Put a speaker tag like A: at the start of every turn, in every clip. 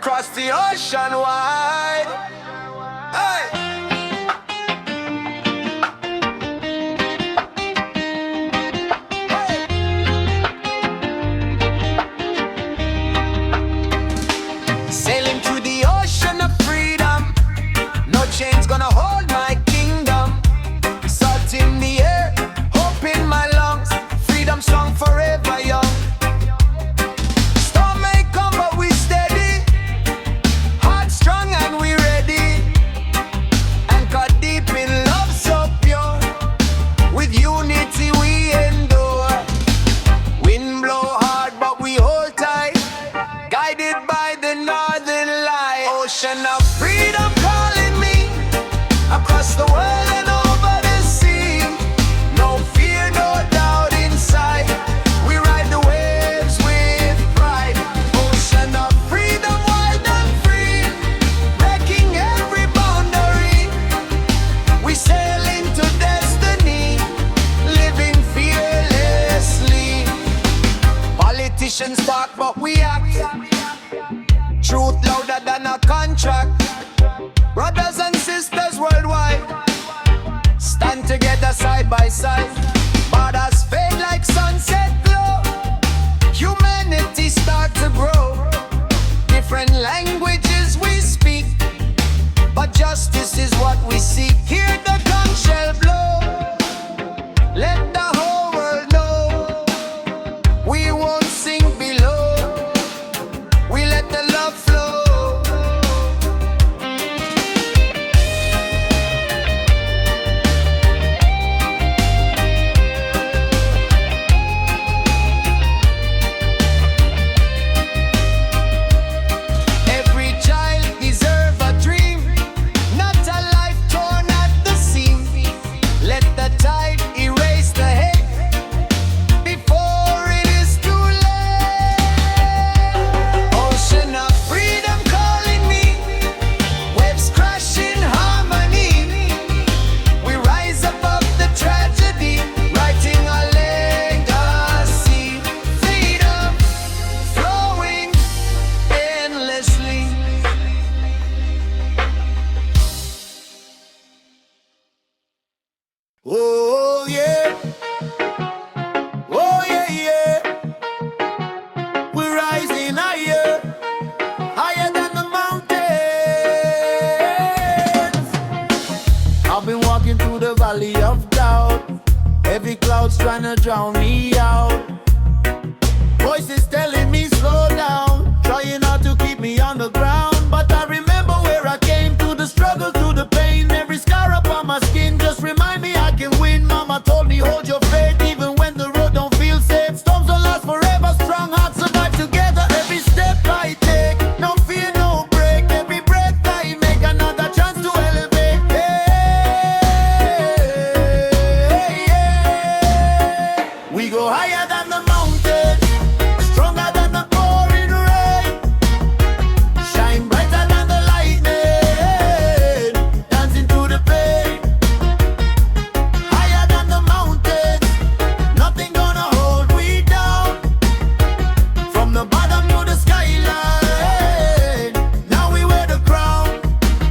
A: across the ocean wide. Hey. Sailing through the ocean of freedom, no chains gonna hold my kingdom. Salt in the air, hope in my lungs, freedom strong forever young. Storm may come but we steady, heart strong and we ready. Anchored deep in love so pure, with unity we endure. Wind blow hard but we hold tight, guided by the northern light. Ocean of freedom calling me across the world and over the sea. No fear, no doubt inside, we ride the waves with pride. Ocean of freedom, wild and free, breaking every boundary. We sail into destiny, living fearlessly. Politicians talk but we act, truth louder than a contract. Brothers and sisters worldwide, stand together side by side. Borders fade like sunset glow, humanity start to grow. Different languages we speak, but justice is what we seek. Hear the conch shell blow, let the whole world know we won't sink below, we let the love flow. Every child deserves a dream, not a life torn at the seam. Let the tide erase the hate before it is too late. Ocean of freedom calling me, waves crash in harmony. We rise above the tragedy, writing a legacy. Freedom flowing endlessly. Oh yeah, oh yeah, yeah. We're rising higher, higher than the mountains. I've been walking through the valley of doubt, heavy clouds trying to drown me out. Voices telling me slow down, trying not to keep me on the ground. But I remember where I came, through the struggle, through the pain. Every scar upon my skin just remind me I can win. Mama told me hold your faith even when the road don't feel safe. Storms don't last forever, strong hearts survive together. Every step I take, no fear, no break. Every breath I make, another chance to elevate. Hey, yeah. We go higher than the mountains, stronger than the pouring rain, shine brighter than the lightning, dancing through the pain. Higher than the mountains, nothing gonna hold we down. From the bottom to the skyline, now we wear the crown.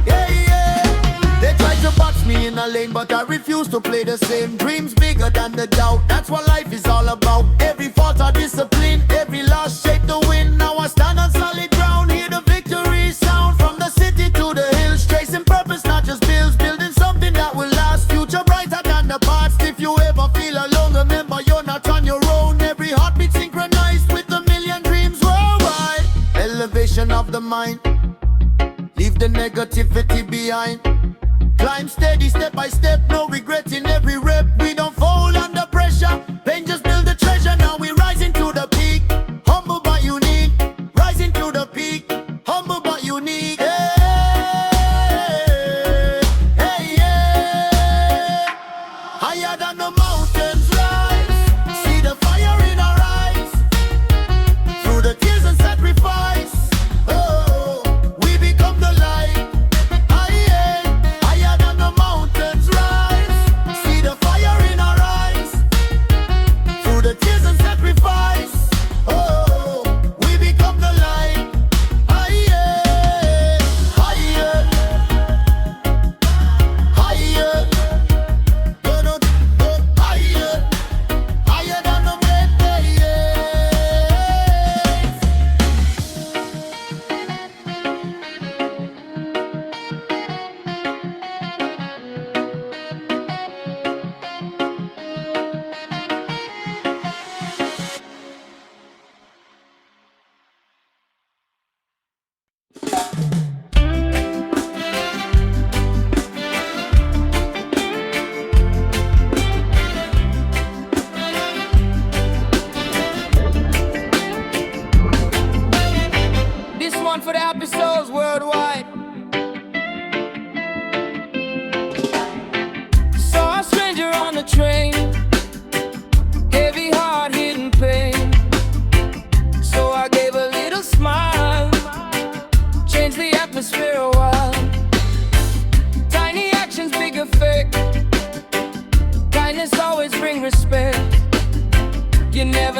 A: Yeah, yeah. They try to box me in a lane, but I refuse to play the same. Dreams bigger than the doubt, that's what life is all about. Every fault or discipline, every loss shape the wind. Now I stand on solid ground, hear the victory sound. From the city to the hills, tracing purpose, not just bills. Building something that will last, future brighter than the past. If you ever feel alone, remember you're not on your own. Every heartbeat synchronized with a million dreams worldwide. Elevation of the mind, leave the negativity behind. Climb steady, step by step, no regret in every rep. We don't fall under pressure, pain just build the treasure. Now we rising to the peak, humble but unique. Rising to the peak, humble but unique. Hey, hey, yeah. Higher than the mountains rise, see the fire in our eyes. Through the tears and sacrifice, oh, we become the light. Higher than the mountains rise.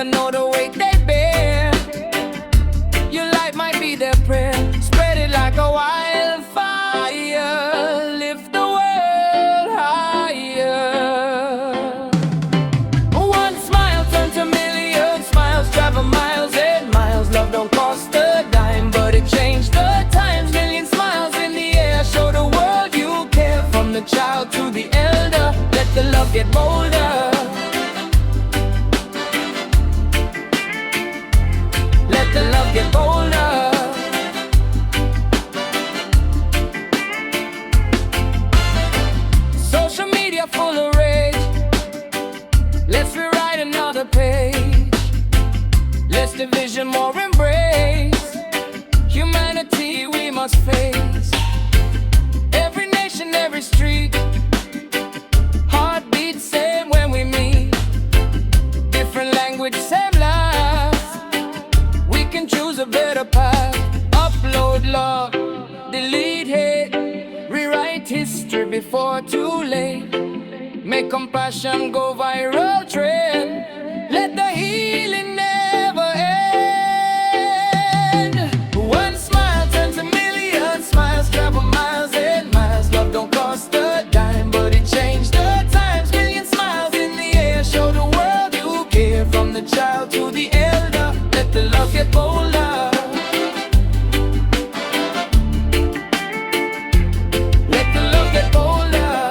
A: never know the weight they bear. Your life might be their prayer. Spread it like a wildfire. Lift the world higher. One smile turns to million smiles. Travel miles and miles. Love don't cost a dime, but it changed the times. Million smiles in the air. Show the world you care. From the child to the elder, let the love get bolder. Let the love get bolder. Social media full of rage. Let's rewrite another page. Less division, more embrace. Humanity we must face. Every nation, every street. Heartbeat same when we meet. Different language, same life. We can choose a better path. Upload love, delete hate. Rewrite history before too late. Make compassion go viral trend. Let the healing never end. One smile turns a million smiles. Travel miles and miles. Love don't cost a dime, but it changed the times. Million smiles in the air. Show the world you care. From the child to the elder, let the love get bolder. Let the love get bolder.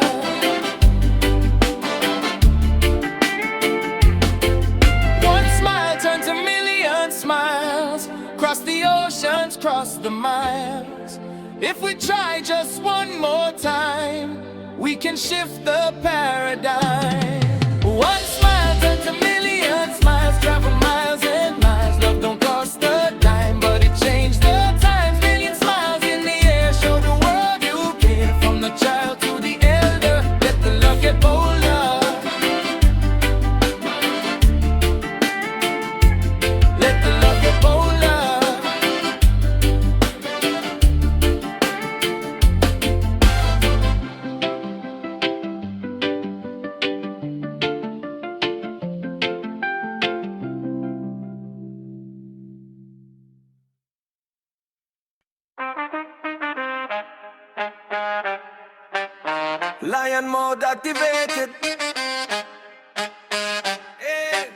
A: One smile turns a million smiles. Cross the oceans, cross the miles. If we try just one more time, we can shift the paradigm. One smile turns a million smiles. Travel miles and miles. Love don't cost a dime, but it changed the times. Million smiles in the air. Show the world you care. From the child to the elder, let the love get bolder. Let the love get bolder. Lion mode activated. Hey.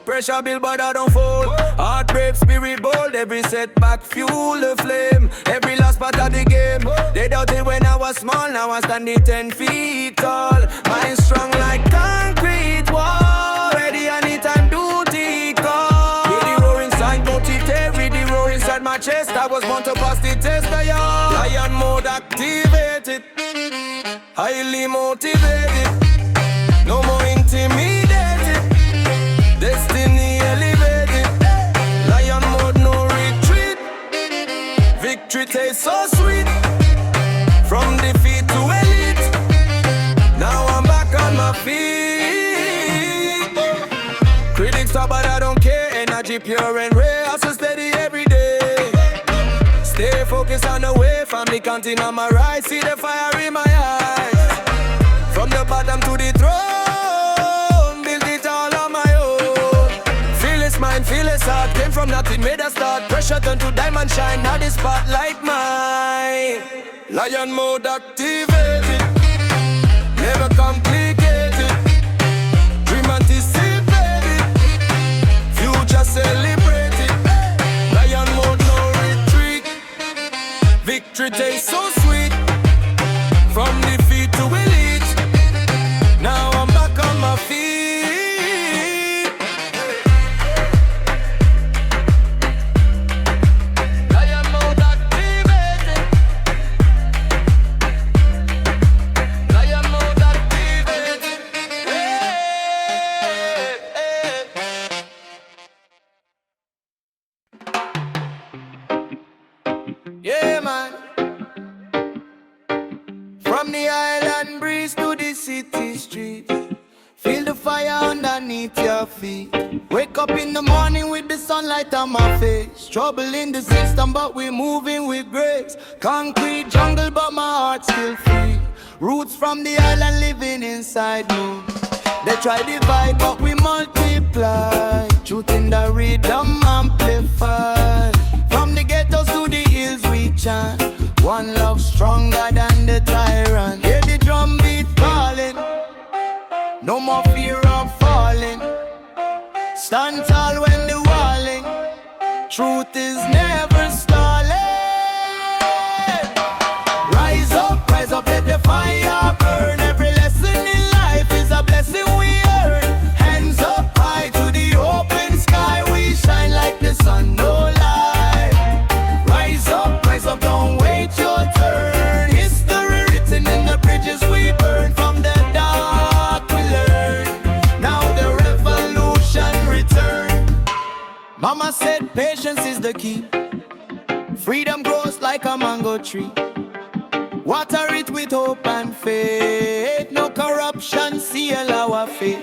A: Pressure build but I don't fold. Heart brave, spirit bold. Every setback fuel the flame. Every last part of the game. They doubted when I was small. Now I'm standing 10 feet tall. Mind strong like concrete wall. Ready anytime duty call. With the roar inside, no tear. With the roar inside my chest. I was born to pass the test. Lion mode activated. Highly motivated, no more intimidated. Destiny elevated. Lion mode, no retreat. Victory tastes so sweet. From defeat to elite. Now I'm back on my feet. Critics talk but I don't care. Energy pure and rare. I'm so steady every day. Stay focused on the way. Family counting on my right. See the fire in my eyes. From the bottom to the throne, build it all on my own. Fearless mind, fearless heart. Came from nothing, made a start. Pressure turned to diamond shine. Now the spotlight mine. Lion mode activated. Never complicated. Dream anticipated. Future celebrated. Lion mode, no retreat. Victory tastes so sweet. From defeat to elite. Now I'm back on my feet. Lion mode activated. Lion mode activated. Hey, hey. Yeah, man. From the island breeze to the city streets, feel the fire underneath your feet. Wake up in the morning with the sunlight on my face. Trouble in the system but we moving with grace. Concrete jungle but my heart still free. Roots from the island living inside me. They try divide but we multiply. truth in the rhythm amplified. From the ghettos to the hills we chant, one love stronger than the tyrant. Hear the drum beat calling, no more fear of falling. Stand tall when the walling, truth is never stalling. Rise up, let the fire burn. Every lesson in life is a blessing we earn. Hands up high to the open sky, we shine like the sun, no lie. Rise up, don't wait your turn. History written in the bridges we burn. From the dark we learn, now the revolution return. Mama said patience is the key. Freedom grows like a mango tree. Water it with hope and faith. No corruption, seal our faith.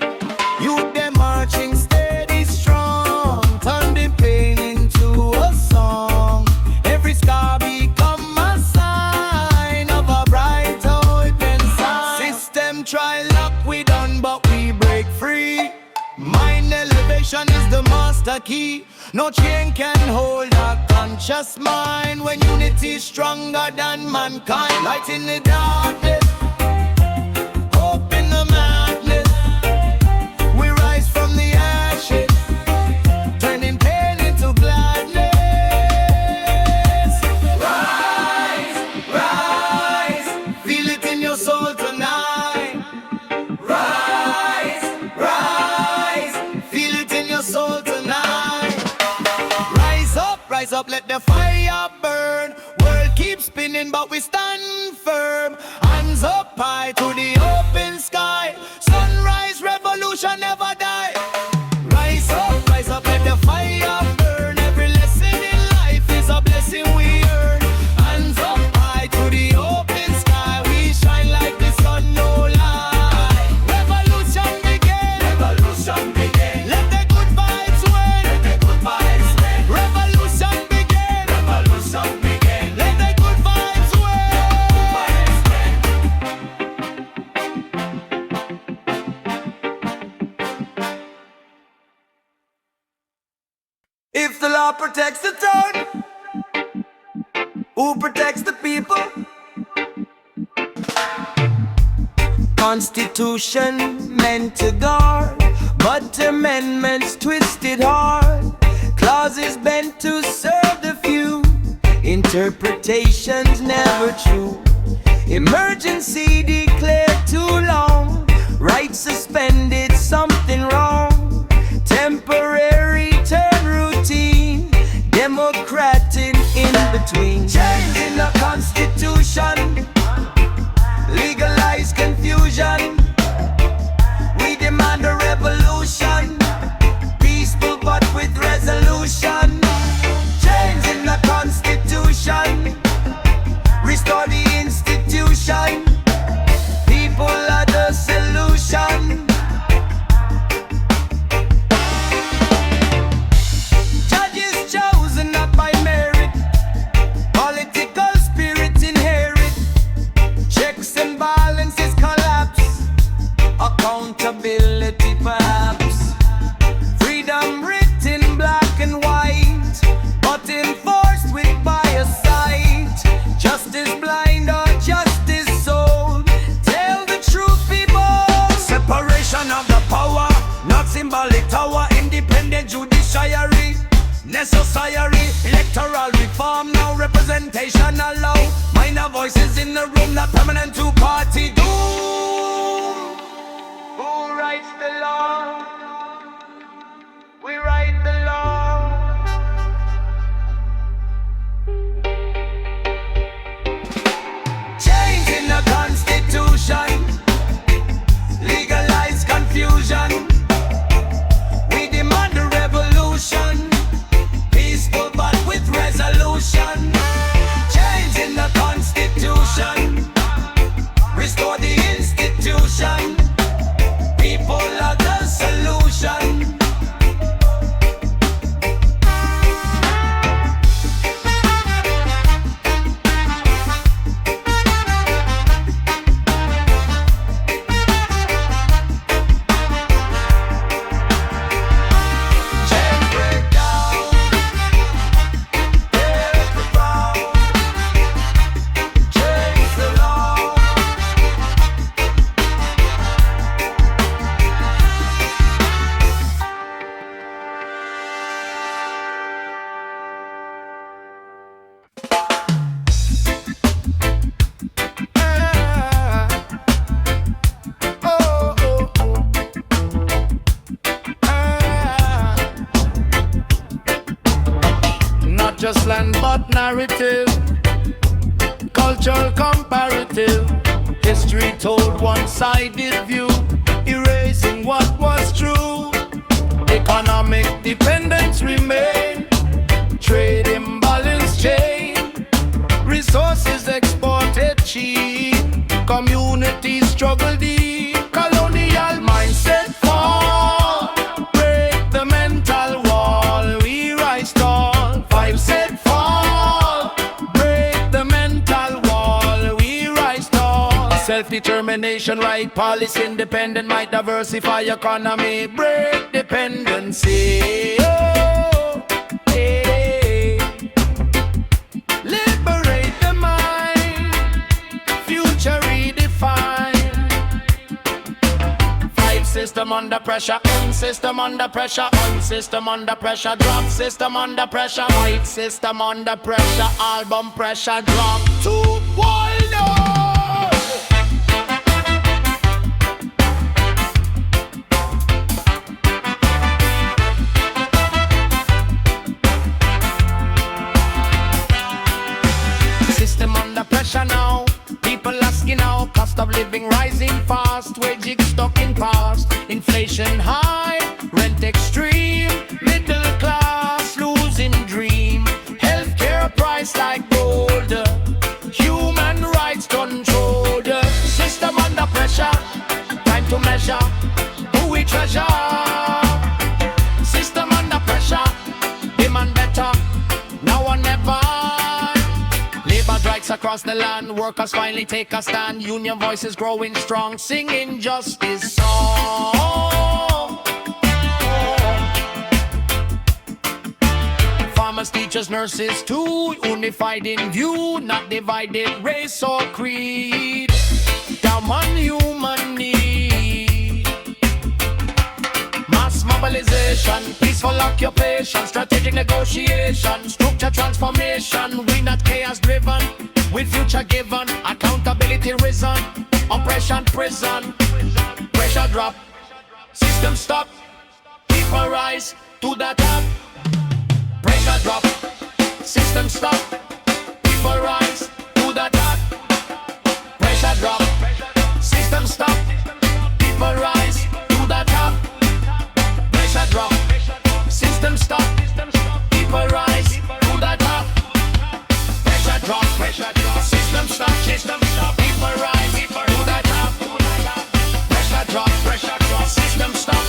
A: Youth them marching steady strong, turn the pain into a song. Every scar become a sign of a bright open sign. System try lock we done, but we break free. Mind elevation is the master key. No chain can hold a conscious mind. When unity is stronger than mankind. Light in the darkness, hope in the madness. We rise from the ashes, turning pain into gladness. Rise, rise, feel it in your soul tonight. Rise, rise, feel it in your soul tonight. Rise up, let the fire burn. World keeps spinning, but we stand firm. Hands up high to the open sky. Sunrise, revolution never die. Rise up, let the fire burn. Every lesson in life is a blessing we earn. Hands up high to the open sky. We shine like the sun, no lie. Revolution begin. Revolution begin. Let the good vibes win. Let the good vibes win. Revolution begin. Revolution begin. Let the good vibes win. If the law protects the town, who protects the people? Constitution meant to guard, but amendments twisted hard. Clauses bent to serve the few, interpretations never true. Emergency declared too long, rights suspended, something wrong. Temporary turn routine, democratic in between. Change in the constitution, legalize confusion. We demand a revolution, peaceful but with resolution. Change in the constitution, restore the institution. People are the solution. Judges chosen not by merit, political spirit inherit. Checks and balances collapse, accountability perhaps. Freedom written black and white, but enforced with bias sight. Justice blind or justice sold, tell the truth people. Separation of the power, not symbolic tower. Independent judiciary, necessary. Electoral reform, now representation allow. Minor voices in the room, not permanent two-party doom. Who writes the law? We write the law. Change in the constitution, legalize confusion. We demand a revolution, peaceful but with resolution. Change in the constitution, restore the institution. People are the solution.
B: just land but narrative. Cultural comparative. History told one-sided view, erasing what was true. Economic dependence remain. Trade imbalance chain. Resources exported cheap. Communities struggle deep. Colonial mindset fall. Break the mental wall. We rise tall. 5 said fall. Break the mental wall. We rise tall. Self-determination, right policy, independent might diversify economy. Break dependency. Oh, hey. Liberate the mind. Future redefined. 5 system under pressure. System under pressure. System under pressure. Drop system under pressure. White system under pressure. Album pressure drop. 2 wild on. System under pressure now. People asking now. Cost of living rising fast. Wages stuck in past. Inflation high. Rent extreme. Middle class losing dream. Healthcare price like gold. Human rights controlled. System under pressure. Time to measure who we treasure. System under pressure. Demand better. Now or never. Labor strikes across the land. Workers finally take a stand. Union voices growing strong. Singing justice song. Farmers, teachers, nurses too. Unified in view. Not divided race or creed. Down on human need. Mass mobilization, peaceful occupation, strategic negotiation, structure transformation. We not chaos driven, with future given, accountability risen, oppression prison, pressure drop, system stop, people rise to the top. Pressure drop, system stop, people rise to the top. Pressure drop, system stop, people rise to the top. Pressure drop, system stop, people rise to the top. Pressure drop, system stop, people rise to the top. Pressure drop, system stop,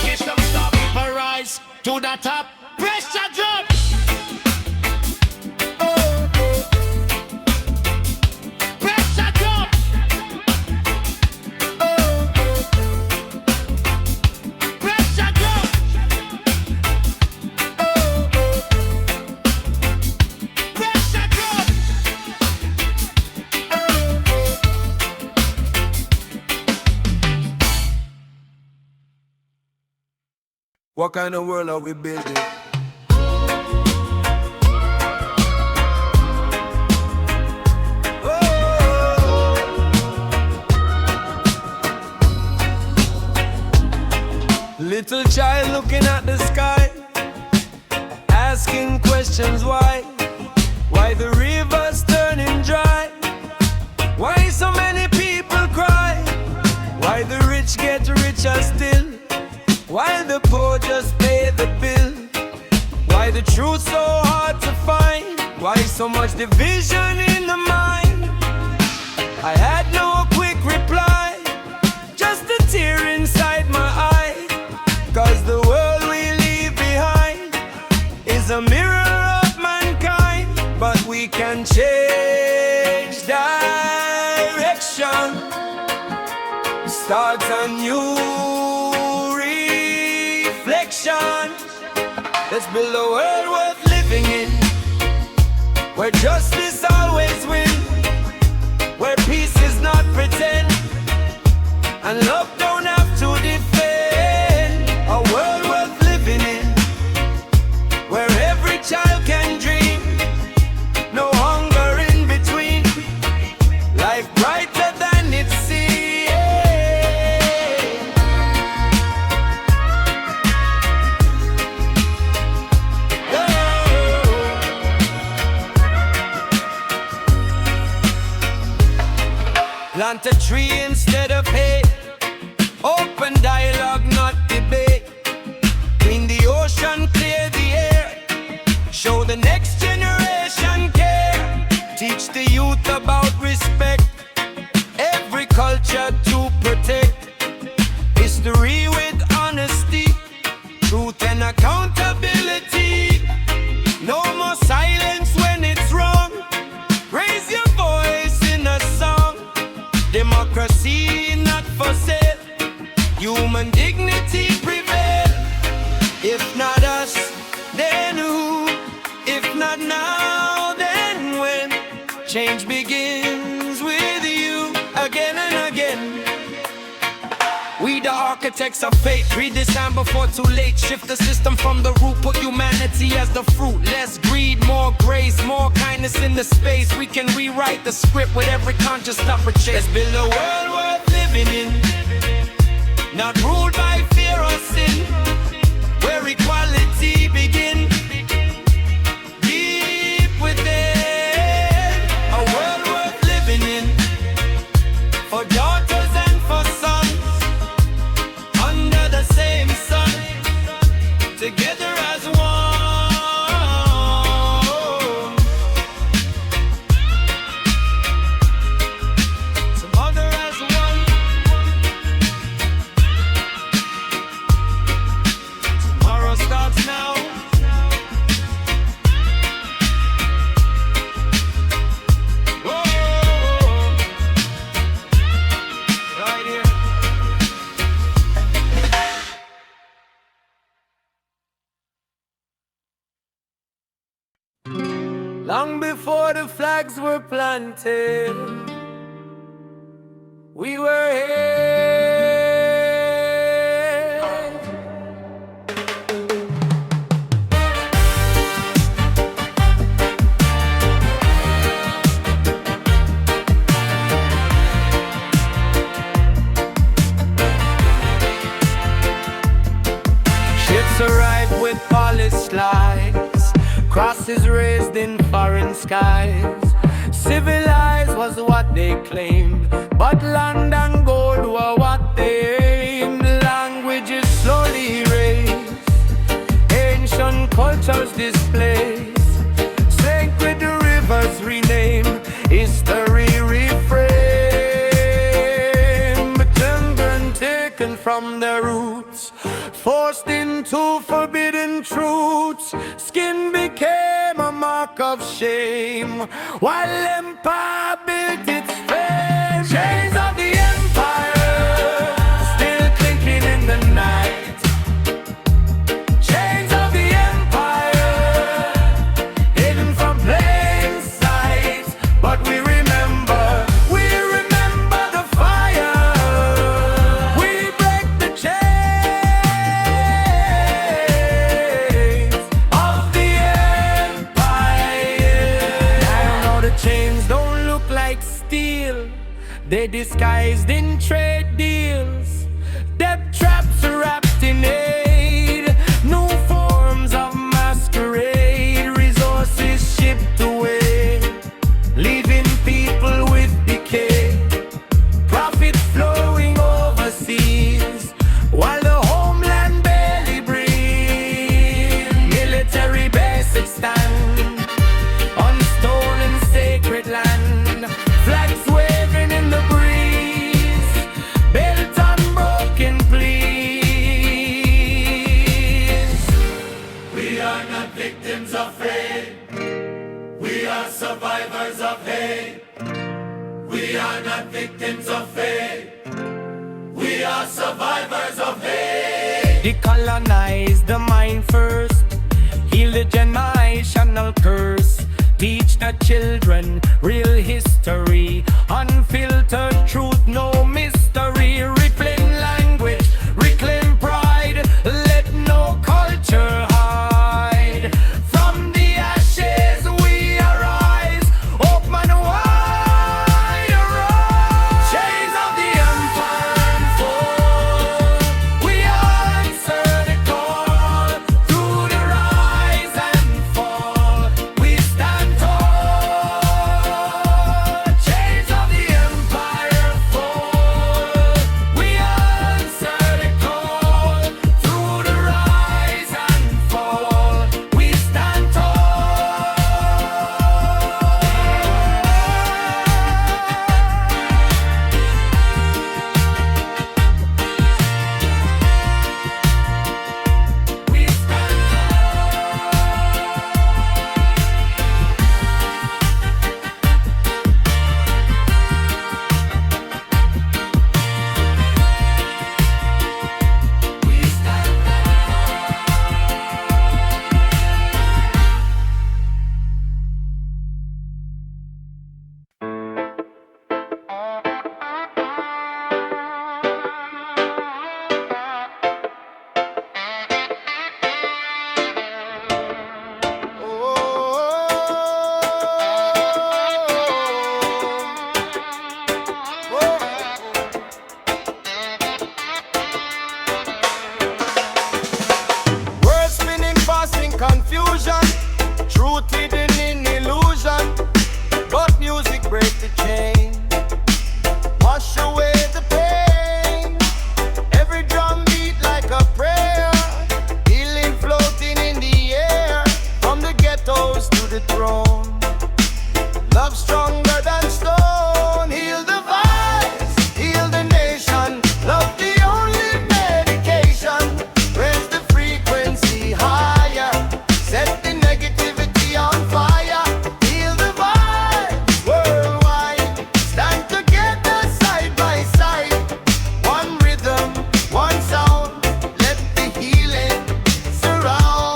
B: people rise to the top. Pressure drop. Pressure drop. Pressure drop. Pressure drop.
A: What kind of world are we building? Little child looking at the sky, asking questions why the river's turning dry, why so many people cry, why the rich get richer still, why the poor just pay the bill, why the truth so hard to find, why so much division in the mind. I had no quick reply, just a tear inside my eye. 'Cause the world we leave behind is a mirror of mankind. But we can change direction, start a new reflection. Let's build a world worth living in, where justice always wins, where peace is not pretend, and love don't have to defend. A world worth living in, where every child can dream, no hunger in between, life brighter than it seems. Oh. Plant a tree instead of hate. Open dialogue, not debate. Clean the ocean, clear the air. Show the next generation care. Teach the youth about respect. Every culture to protect. History with honesty. Truth and accountability. No more silence when it's wrong. Raise your voice in a song. Democracy not for sale. Human dignity prevail. If not us, then who? If not now, then when? Change begins with you again and again. We the architects of fate. Redesign before too late. Shift the system from the root. Put humanity as the fruit. Less greed, more grace, more kindness in the space. We can rewrite the script with every conscious thought for chase. Let's build a world worth living in, not ruled by fear or sin, where equality begin deep within. A world worth living in, for daughters and for sons, under the same sun, together as one. Together as one. Tomorrow starts now. Whoa. Right here. Long before the flags were planted, we were here. Ships arrived with polished lights, crosses raised in foreign skies. Civilized was what they claimed, but land and gold were what they aimed. Languages slowly erased, ancient cultures displaced. Sacred rivers renamed, history reframed. But children taken from their roots, forced into forbidden truths. Skin became a mark of shame, while empire built its fame. Chains of the empire still clinking in the night. Chains of the empire hidden from plain sight. But we remember the fire. We break the chains of the empire. I know the chains don't look like steel, they disguised in trade deals. Debt traps wrapped in aid, new forms of masquerade. Resources shipped away, leaving people with decay. Profit flowing overseas, while the homeland barely breathes. Military bases stand on stolen sacred land, flags waving in the breeze, built on broken pleas. We are not victims of fate, we are survivors of hate. We are not victims of fate, we are survivors of hate. Decolonize the mind first, heal the generational curse. Teach the children real history, unfiltered truth, no mystery. Reclaim language, reclaim pride, let no culture hide. From the ashes we arise, open wide arise. Chains of the empire unfold, we answer the call. Through the rise and fall, we stand tall. Chains of the empire the throne. Love stronger than stone. Heal the vibes, heal the nation. Love the only medication. Raise the frequency higher. Set the negativity on fire. Heal the vibes worldwide. Stand together side by side. One rhythm, one sound. Let the healing surround.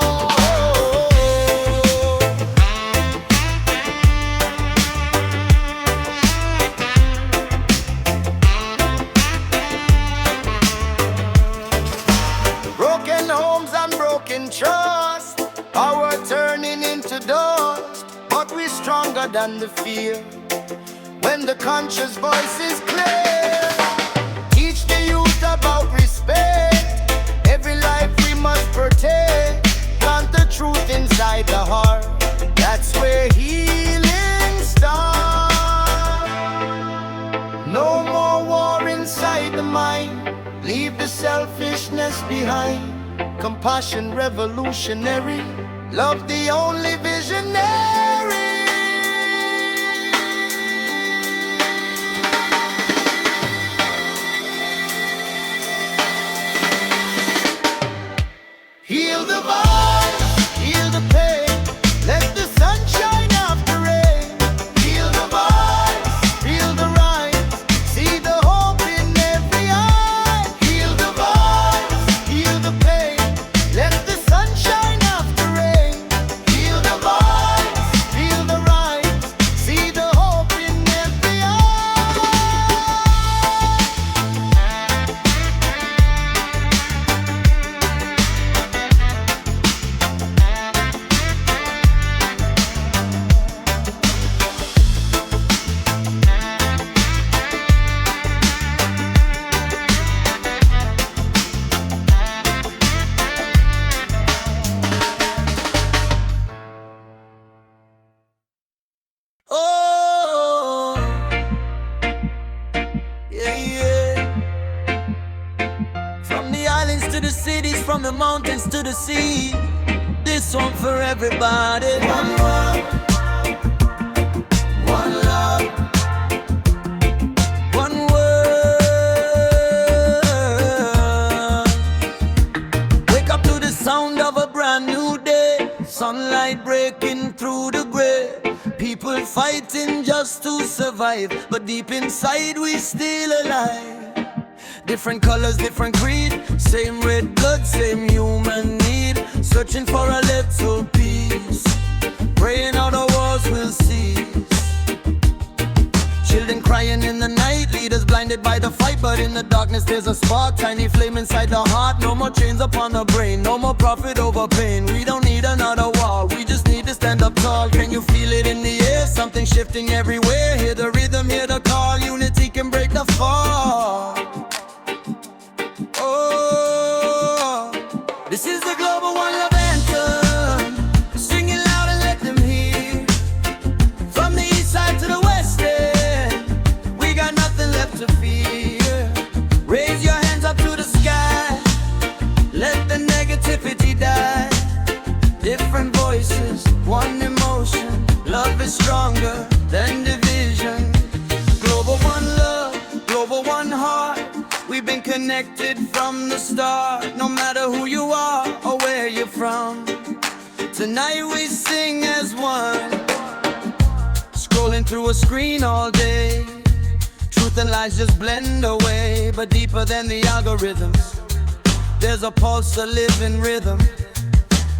A: Broken homes and broken trust, power turning into dust. But we're stronger than the fear when the conscious voice is clear. Teach the youth about respect. Every life we must protect. Plant the truth inside the heart. That's where healing starts. No more war inside the mind. Leave the selfishness behind. Compassion revolutionary. Love the only visionary. Heal the vibes, heal the pain. Let the sun shine after rain. Heal the vibes, feel the rhymes. See the hope in every eye. Heal the vibes, heal the pain. Let the sun shine after rain. Heal the vibes, feel the rhymes. See the hope in every eye. Oh, yeah, yeah. From the islands to the cities, from the mountains to the sea. This one for everybody. One world, one love, one world. Wake up to the sound of a brand new day. Sunlight breaking through the gray. People fighting just to survive, but deep inside we still alive. Different colors, different creed, same red blood, same human need. Searching for a little peace, praying all the wars will cease. Children crying in the night, leaders blinded by the fight, but in the darkness there's a spark, tiny flame inside the heart. No more chains upon the brain, no more profit over pain. We don't need another wall, we just need to stand up tall. Can you feel it in the air? Something shifting everywhere. Hear the rhythm, hear the call. Unity can break the fall. Oh, this is the global one love anthem. Sing it loud and let them hear. From the east side to the west end, we got nothing left to fear. Raise your hands up to the sky. Let the negativity die. Different voices, one emotion. Love is stronger than division. Global one love, global one heart. We've been connected from the start. No matter who you are or where you're from, tonight we sing as one. Scrolling through a screen all day. Truth and lies just blend away. But deeper than the algorithms, there's a pulse, a living rhythm.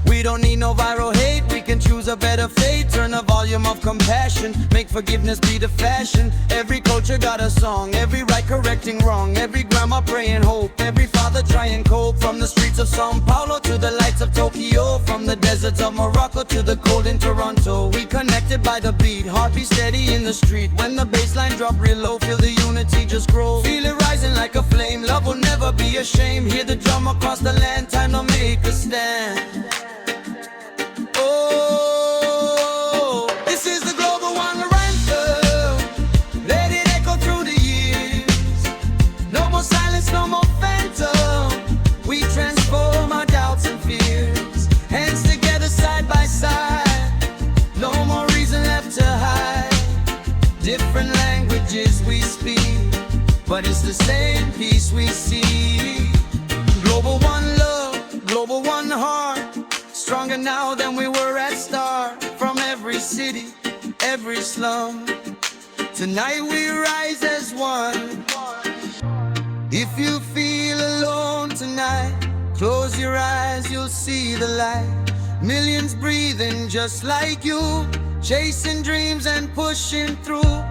A: We don't need no viral hate, we can choose a better fate. Turn the volume of compassion, make forgiveness be the fashion. Every culture got a song, every right correcting wrong. Every grandma praying hope, every father trying cope. From the streets of Sao Paulo to the lights of Tokyo, from the deserts of Morocco to the cold in Toronto. We connected by the beat, heartbeat steady in the street. When the bassline drop real low, feel the unity just grow. Feel it rising like a flame, love will never be ashamed. Hear the drum across the land, time to make a stand. Oh, this is the global one anthem. Let it echo through the years. No more silence, no more phantom. We transform our doubts and fears. Hands together side by side. No we speak, but it's the same peace we see. Global one love, global one heart, stronger now than we were at start. From every city, every slum, tonight we rise as one. If you feel alone tonight, close your eyes, you'll see the light. Millions breathing just like you, chasing dreams and pushing through.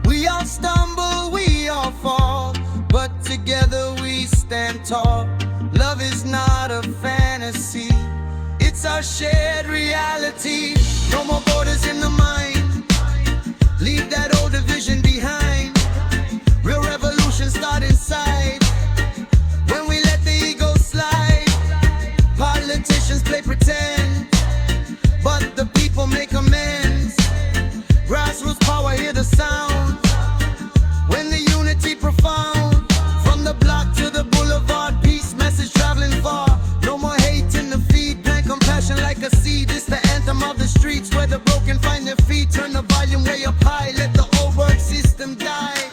A: We all stumble, we all fall, but together we stand tall. Love is not a fantasy, it's our shared reality. No more borders in the mind, leave that old division behind. Real revolution start inside, when we let the ego slide. Politicians play pretend, but the people make amends. Grassroots power, hear the sound, when the unity profound. From the block to the boulevard, peace message traveling far. No more hate in the feed, plant compassion like a seed. It's the anthem of the streets, where the broken find their feet. Turn the volume way up high, let the old world system die.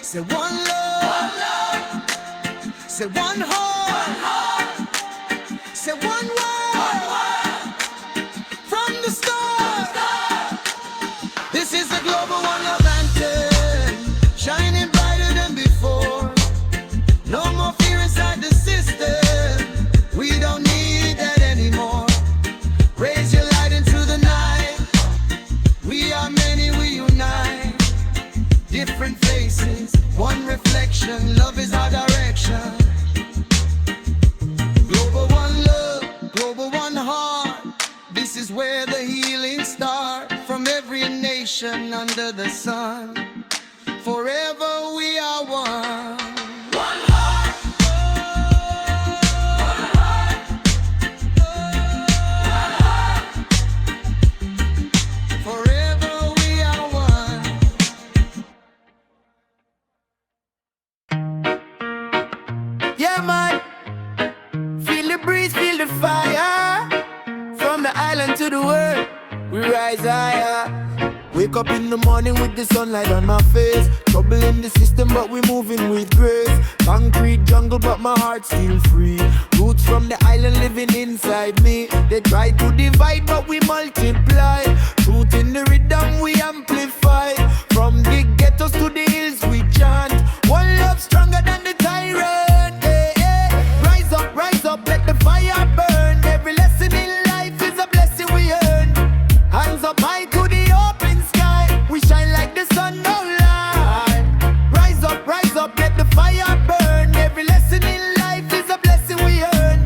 A: Say one love, say one heart, say one word, from the start. This is the global one love anthem, shining brighter than before. No more fear inside the system, we don't need that anymore. Raise your light into the night, we are many, we unite. Different faces, one reflection, love is our direction. Global one love, global one heart, this is where the healing starts. From every nation under the sun, forever we are one. One heart, one heart, forever we are one. Yeah man, feel the breeze, feel the fire. From the island to the world, we rise higher. Wake up in the morning with the sunlight on my face. Trouble in the system, but we moving with grace. Concrete jungle, but my heart's still free. Roots from the island living inside me. They try to divide, but we multiply. Truth in the rhythm, we amplify. From the ghettos to the hills, we chant. One love stronger than the tyrant. Hey, hey. Rise up, let the fire burn. Every lesson in life is a blessing we earn. Hands up high to the open sky, we shine like the sun, no lie. Rise up, let the fire burn. Every lesson in life is a blessing we earn.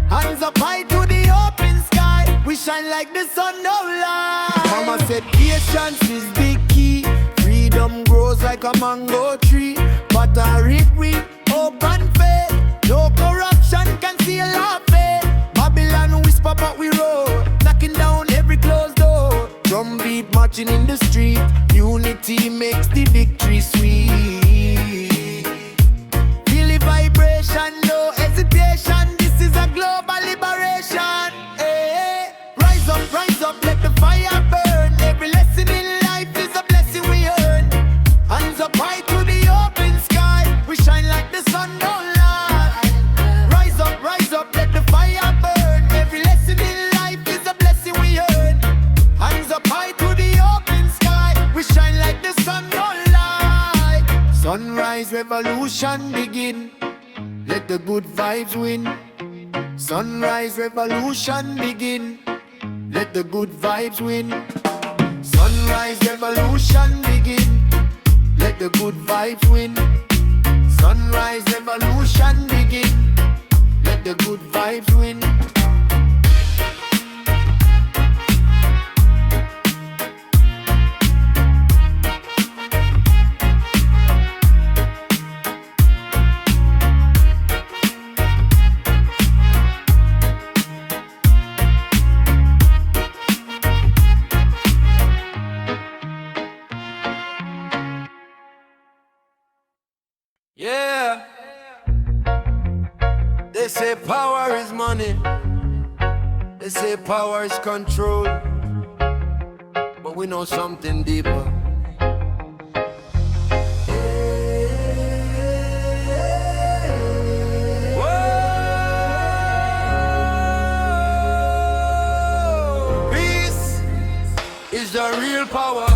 A: Hands up high to the open sky, we shine like the sun, no lie. Mama said patience is the key. Freedom grows like a mango tree. But I reap with hope and faith. No corruption can seal our faith. Babylon whisper but we roar, knocking down every closed door. Drum beat marching in the street, unity makes the victory sweet. Feel the vibration, no hesitation. This is a global liberation. Hey, rise up, let the fire burn. Every lesson in life is a blessing we earn. Hands up high to the open sky, we shine like the sun, no lie. Rise up, let the fire burn. Every lesson in life is a blessing we earn. Hands up high to the open sky, we shine like the sun, no lie. Sunrise revolution begin, let the good vibes win. Sunrise revolution begin, let the good vibes win. Sunrise revolution begin, let the good vibes win. Sunrise revolution begin, let the good vibes win. Yeah. They say power is money. They say power is control. But we know something deeper. is the real power.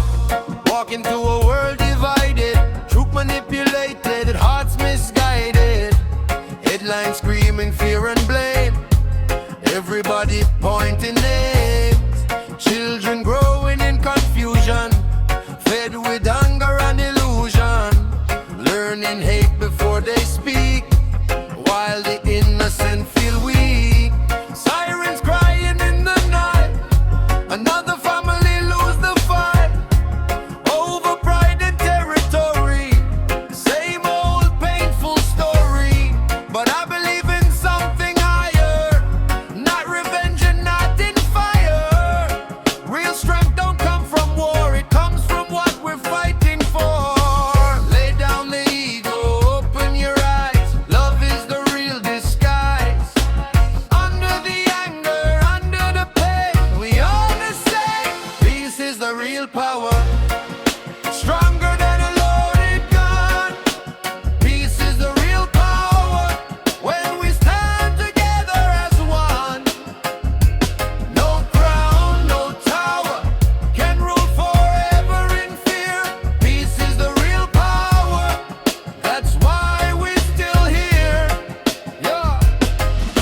A: Walking through a world divided, truth manipulated, hearts misguided. Headlines screaming fear and blame, everybody pointing names. Children growing in confusion, fed with anger and illusion, learning hate before they speak, while the innocent feel weak. Sirens crying in the night, another family lose the fight over pride and territory. Same old painful story, but I believe in something higher. Not revenge and not in fire. Real strength don't come from war, it comes from what we're fighting for. Lay down the ego, open your eyes. Love is the real disguise. Under the anger, under the pain, we all the same. Peace is the real power, stronger than a loaded gun. Peace is the real power when we stand together as one. No crown, no tower can rule forever in fear. Peace is the real power, that's why we're still here. Yeah.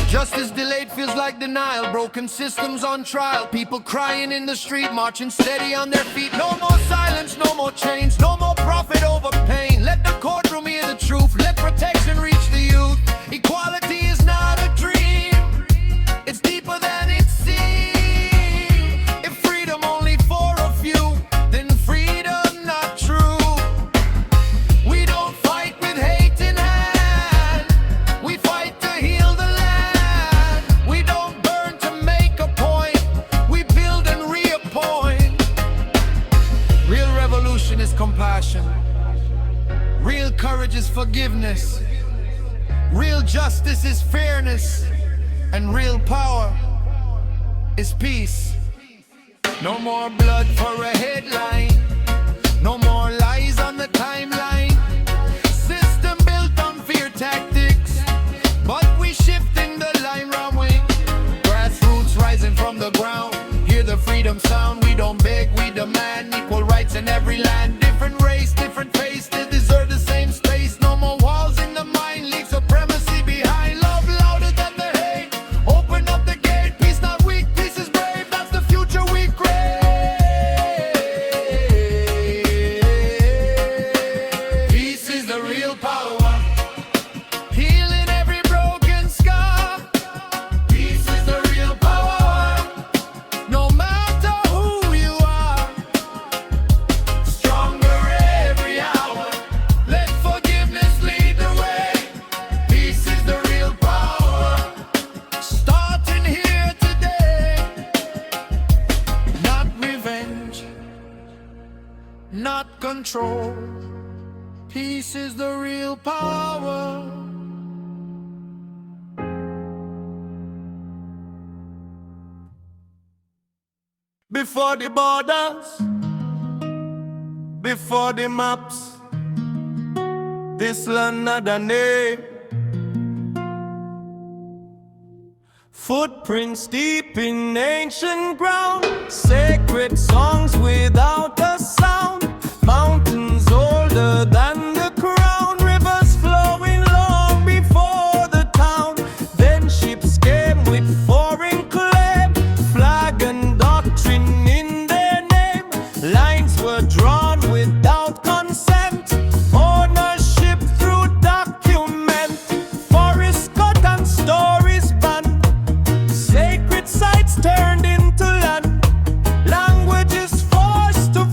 A: Justice delayed feels like denial, broken systems on trial, people crying in the street, marching steady on their feet. No more silence, no more change, no more profit over pain. Let the courtroom hear the truth, let protection reach the youth. Equality is not a dream, it's deeper than it seems. If freedom only for a few, then freedom not true. We don't fight with hate in hand, we fight to heal the land. We don't burn to make a point, we build and reappoint. Real revolution is compassion, real courage is forgiveness, real justice is fairness, and real power is peace. No more blood for a headline, no more lies on the timeline. System built on fear tactics, but we shifting the line round way. Grassroots rising from the ground, hear the freedom sound. We don't beg, we demand equal rights in every land. Different race, different face, they deserve the same space. No more walls in the mind, leave supremacy behind. Love louder than the hate, open up the gate. Peace not weak, peace is brave, that's the future we crave. Peace is the real power, healing every broken scar. Peace is the real power, no matter who you are. Stronger every hour, let forgiveness lead the way. Peace is the real power, starting here today. Not revenge, not control. Peace is the real power. Before the borders, before the maps, this land had a name. Footprints deep in ancient ground, sacred songs without a sound. Mountains older than the crown, rivers flowing long before the town. Then ships came with foreign claim, flag and doctrine in their name. Lines were drawn without consent, ownership through document. Forests cut and stories banned, sacred sites turned into land. Languages forced to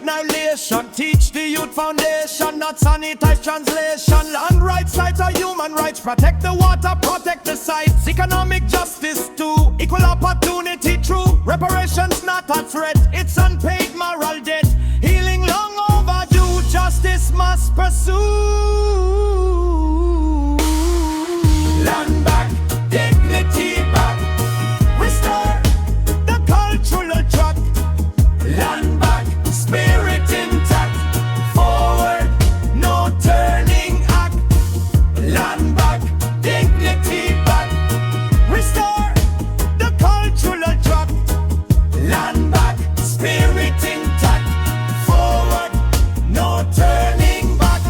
B: annihilation. Teach the youth foundation, not sanitized translation. Land rights, rights are human rights. Protect the water, protect the sites. Economic justice too, equal opportunity true. Reparations not a threat, it's unpaid moral debt. Healing long overdue, justice must pursue. Land back, dignity back. Restore the cultural track. Land back, spirit intact. Forward, no turning act. Land back, dignity back. Restore the cultural track. Land back, spirit intact. Forward, no turning back.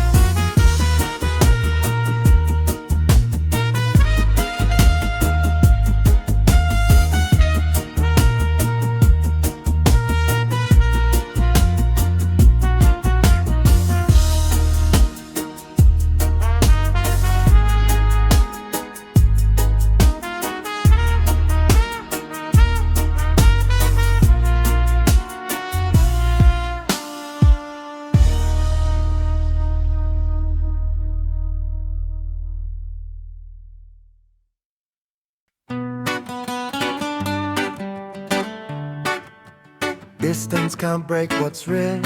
A: Distance can't break what's real.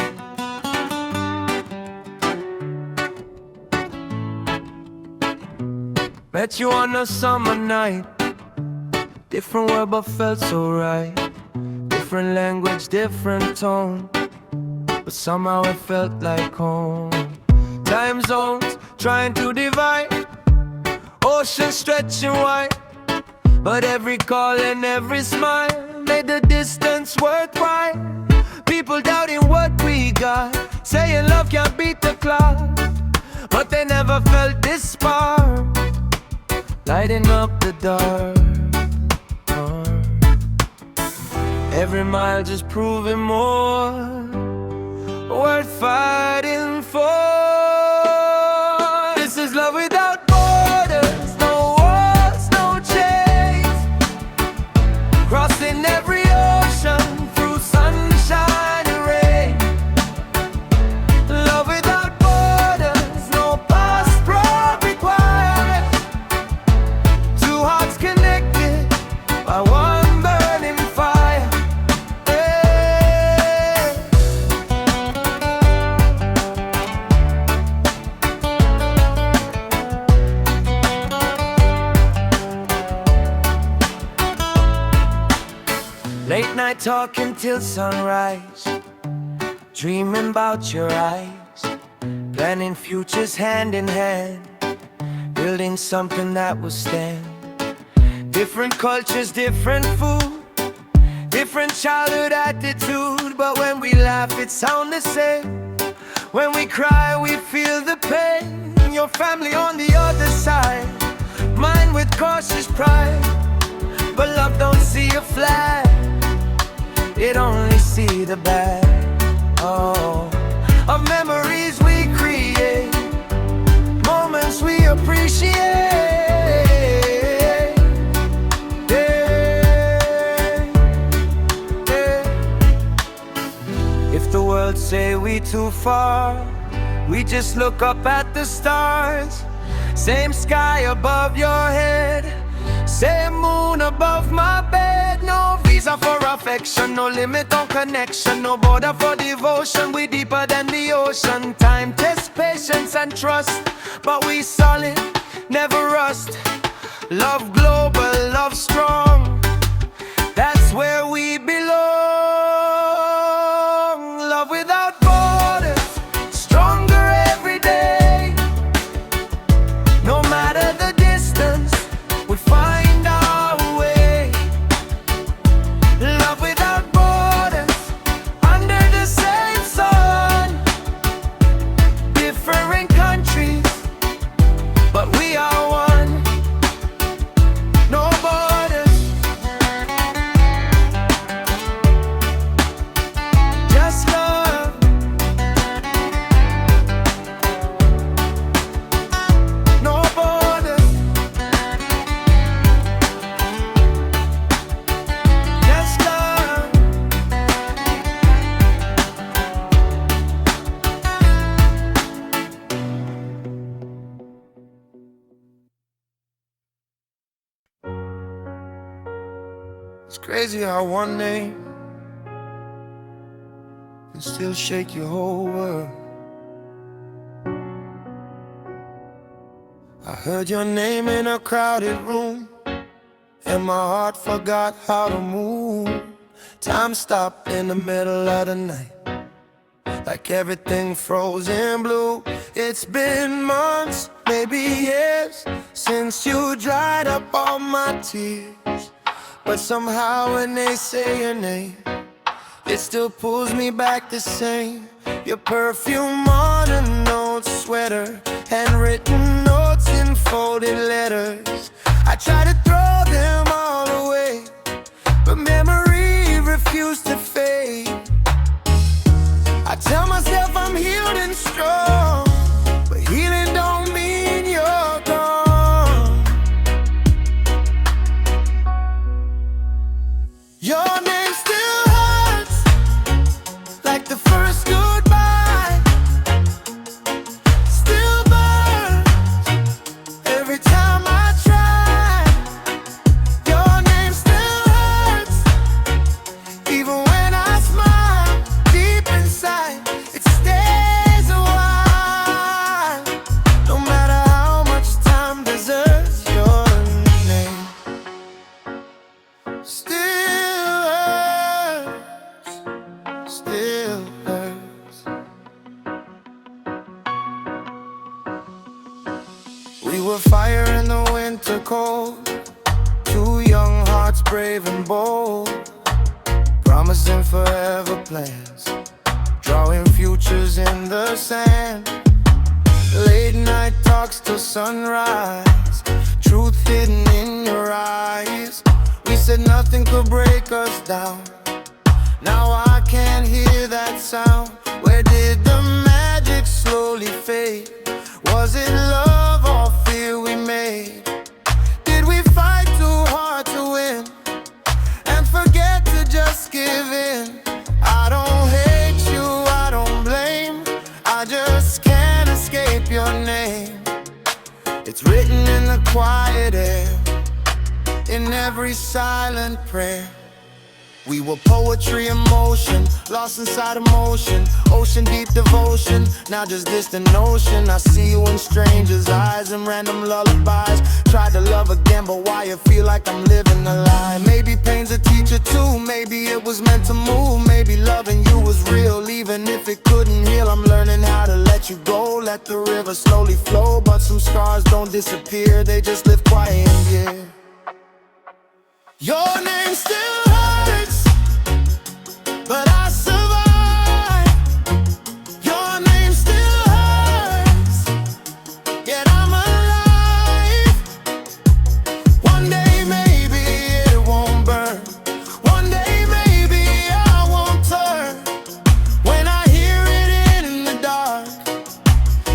A: Met you on a summer night. Different word but felt so right. Different language, different tone, but somehow it felt like home. Time zones trying to divide, ocean stretching wide, but every call and every smile made the distance worthwhile. People doubting what we got, saying love can't beat the clock, but they never felt this spark, lighting up the dark. Every mile just proving more worth fighting for. This is love without borders, no walls, no chains, crossing every ocean through sunshine and rain. Love without borders, no passport required. Two hearts connected by one burning fire. Late night talking till sunrise, dreaming about your eyes, planning futures hand in hand, building something that will stand. Different cultures, different food, different childhood attitude, but when we laugh it sounds the same. When we cry we feel the pain. Your family on the other side, mine with cautious pride, but love don't see a flag, it only see the bad. Oh, of memories we create, moments we appreciate. Yeah, yeah. If the world say we too far, we just look up at the stars. Same sky above your head, same moon above my bed. No visa for affection, no limit on connection, no border for devotion. We deeper than the ocean. Time tests patience and trust, but we solid, never rust. Love global, love strong, that's where we belong. Love without borders, stronger every day. No matter the distance, we find our way. Love without borders, under the same sun. Different countries, but we are one. No borders. It's crazy how one name can still shake your whole world. I heard your name in a crowded room, and my heart forgot how to move. Time stopped in the middle of the night, like everything froze in blue. It's been months, maybe years, since you dried up all my tears. But somehow when they say your name, it still pulls me back the same. Your perfume on a old sweater, handwritten notes in folded letters. I try to throw them all away, but memory refused to fade. I tell myself I'm healed and strong, but healing don't mean you're gone. Your name still hurts, like the first goodbye. Still burns every time I try. Your name still hurts, even when I smile. Deep inside, it stays a while. No matter how much time deserts, your name still hurts, still hurts. We were fire in the winter cold, two young hearts brave and bold, promising forever plans, drawing futures in the sand. Late night talks till sunrise, truth hidden in your eyes. We said nothing could break us down, now I can't hear that sound. Where did the magic slowly fade? Was it love or fear we made? Did we fight too hard to win and forget to just give in? I don't hate you, I don't blame, I just can't escape your name. It's written in the quiet air, in every silent prayer. We were poetry in motion, lost inside emotion, ocean deep devotion, now just distant notion. I see you in strangers' eyes and random lullabies. Tried to love again, but why it feel like I'm living a lie? Maybe pain's a teacher too, maybe it was meant to move. Maybe loving you was real, even if it couldn't heal. I'm learning how to let you go, let the river slowly flow. But some scars don't disappear, they just live quiet in here. Your name still hurts, but I survive. Your name still hurts, yet I'm alive. One day maybe it won't burn, one day maybe I won't turn. When I hear it in the dark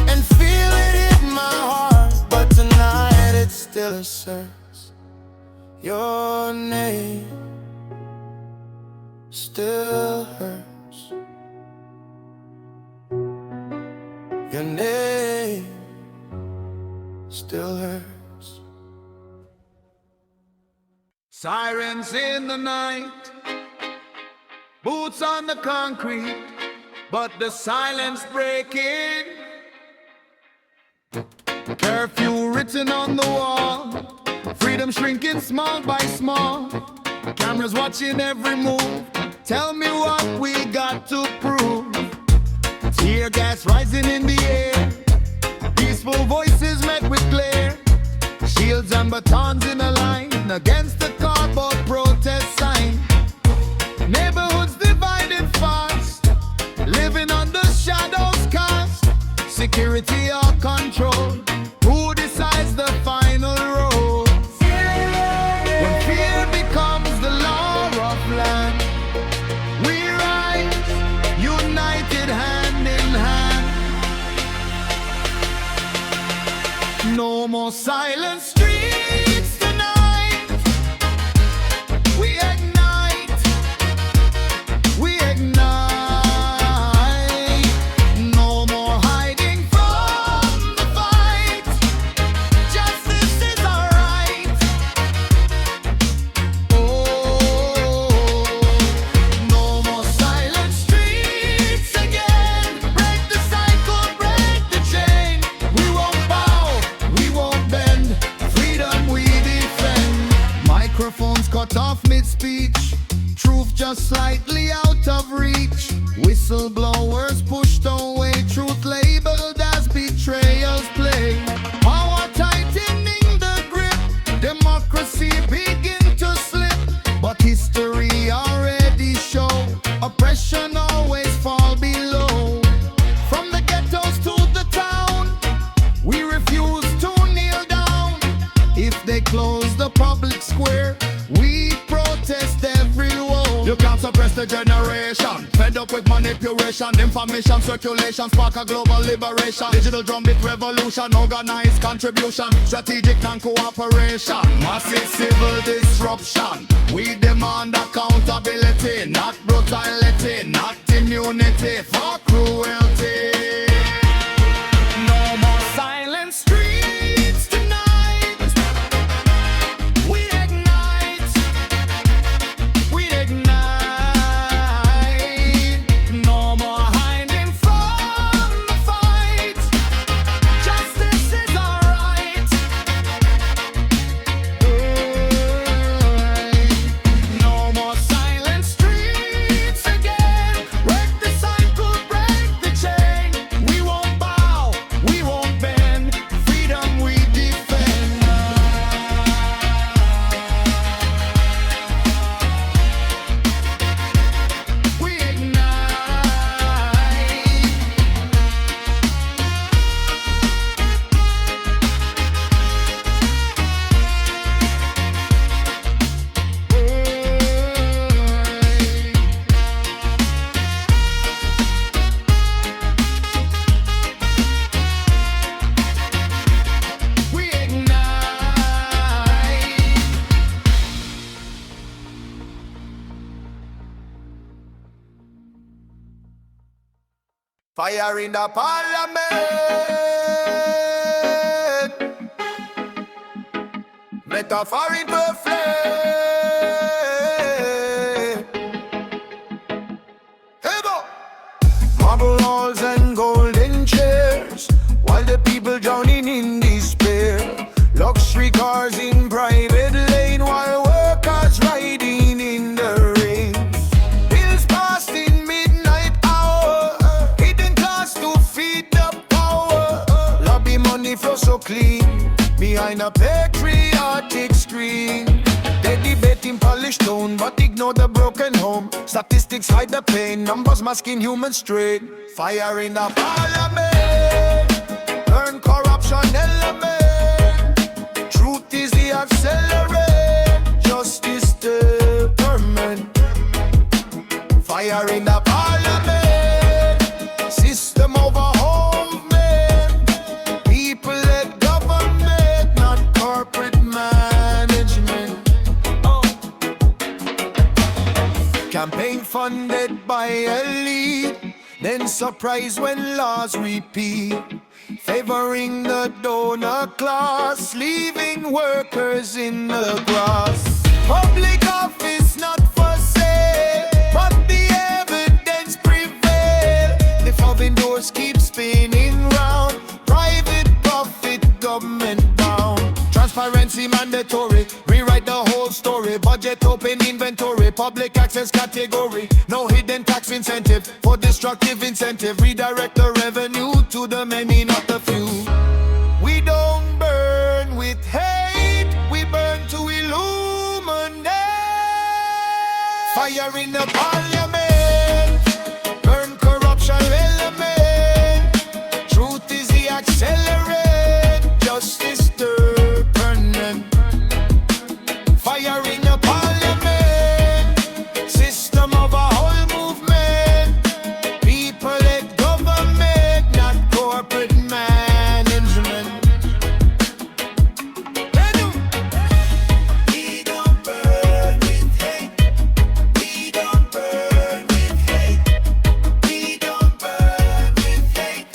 A: and feel it in my heart, but tonight it still asserts your name still hurts. Your name still hurts.
C: Sirens in the night, boots on the concrete, but the silence breaking. Curfew written on the wall, freedom shrinking small by small. Cameras watching every move, tell me what we got to prove. Tear gas rising in the air, peaceful voices met with glare. Shields and batons in a line, against the cardboard protest sign. Neighborhoods divided fast, living under shadows cast. Security or control, who decides the final role? When fear becomes the law of land, we rise, united hand in hand. No more silent streets tonight. We ignite, we ignite. No more hiding from the fight. Justice is our right. Oh, the generation. Fed up with manipulation, information circulation, spark a global liberation. Digital drumbeat revolution, organized contribution, strategic non-cooperation, massive civil disruption. We demand accountability, not brutality, not immunity for cruelty. No more silent streets tonight. We ignite. We ignite. No more hiding from the fight. Justice is our right. No more silent streets again. Break the cycle, break the chain. We won't bow, we won't bend. Freedom we defend. We ignite. We ignite. Fire in the parliament. Metaphor in the flame. Hey, go. Marble halls and golden chairs, while the people drowning in despair. Luxury cars in private lane, while workers riding in the rain. Bills passed in midnight hour, hidden cost to feed the power. Lobby money flow so clean, behind a patriotic screen. They debate in polished tone, but ignore the broken home. Statistics hide the pain, numbers masking human strain. Fire in the parliament, burn corruption element. Truth is the accelerate, justice the permanent. Fire in the parliament, system overhaul movement. People-led government, not corporate management. Campaign funded by elite, then surprise when laws repeat. Favoring the donor class, leaving workers in the grass. Public office not for sale, but the evidence prevail. The forbidden doors keep spinning round, private profit, government bound. Transparency mandatory, rewrite the whole story. Budget open inventory, public access category. No hidden tax incentive for destructive incentive. Redirect the revenue to the many, not the few. We don't burn with hate, we burn to illuminate. Fire in the parliament, burn corruption element. Truth is the accelerate, justice the permanent. Fire in the parliament, system of a whole movement. People-led government, not corporate management. We don't burn with hate. We don't burn with hate. We don't burn with hate.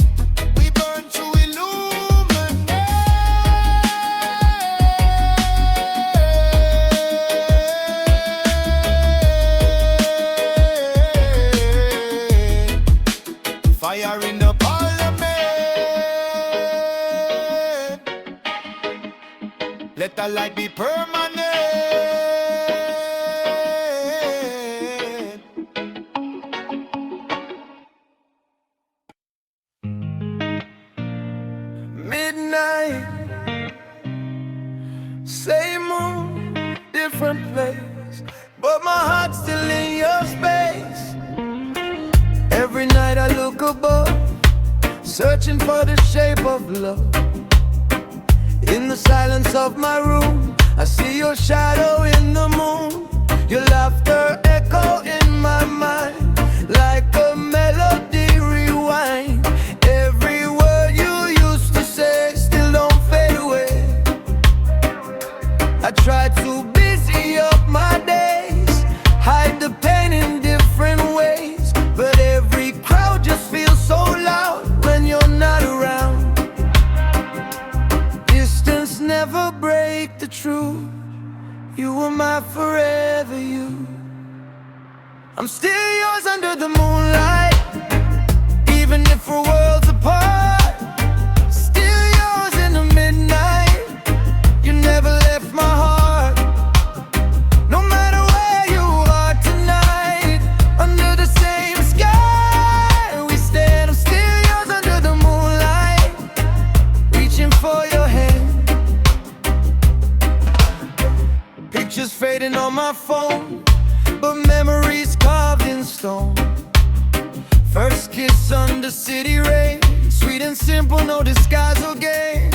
C: We burn to illuminate. Fire in the parliament, let the light be permanent. Midnight, same moon, different place, but my heart's still in your space. Every night I look above, searching for the shape of love. In the silence of my room, I see your shadow in the moon.
A: Your laughter echo in my mind like a melody rewind. Every word you used to say still don't fade away. I try to busy up my days, hide the pain in different ways, but every crowd just feels so loud when you're not around. Distance never break the truth. You were my forever you. I'm still yours under the moonlight, even if we're worlds apart. Still yours in the midnight. You never left my heart. No matter where you are tonight, under the same sky we stand. I'm still yours under the moonlight, reaching for your hand. Pictures fading on my phone, but memories carved in stone. First kiss under city rain, sweet and simple, no disguise or game.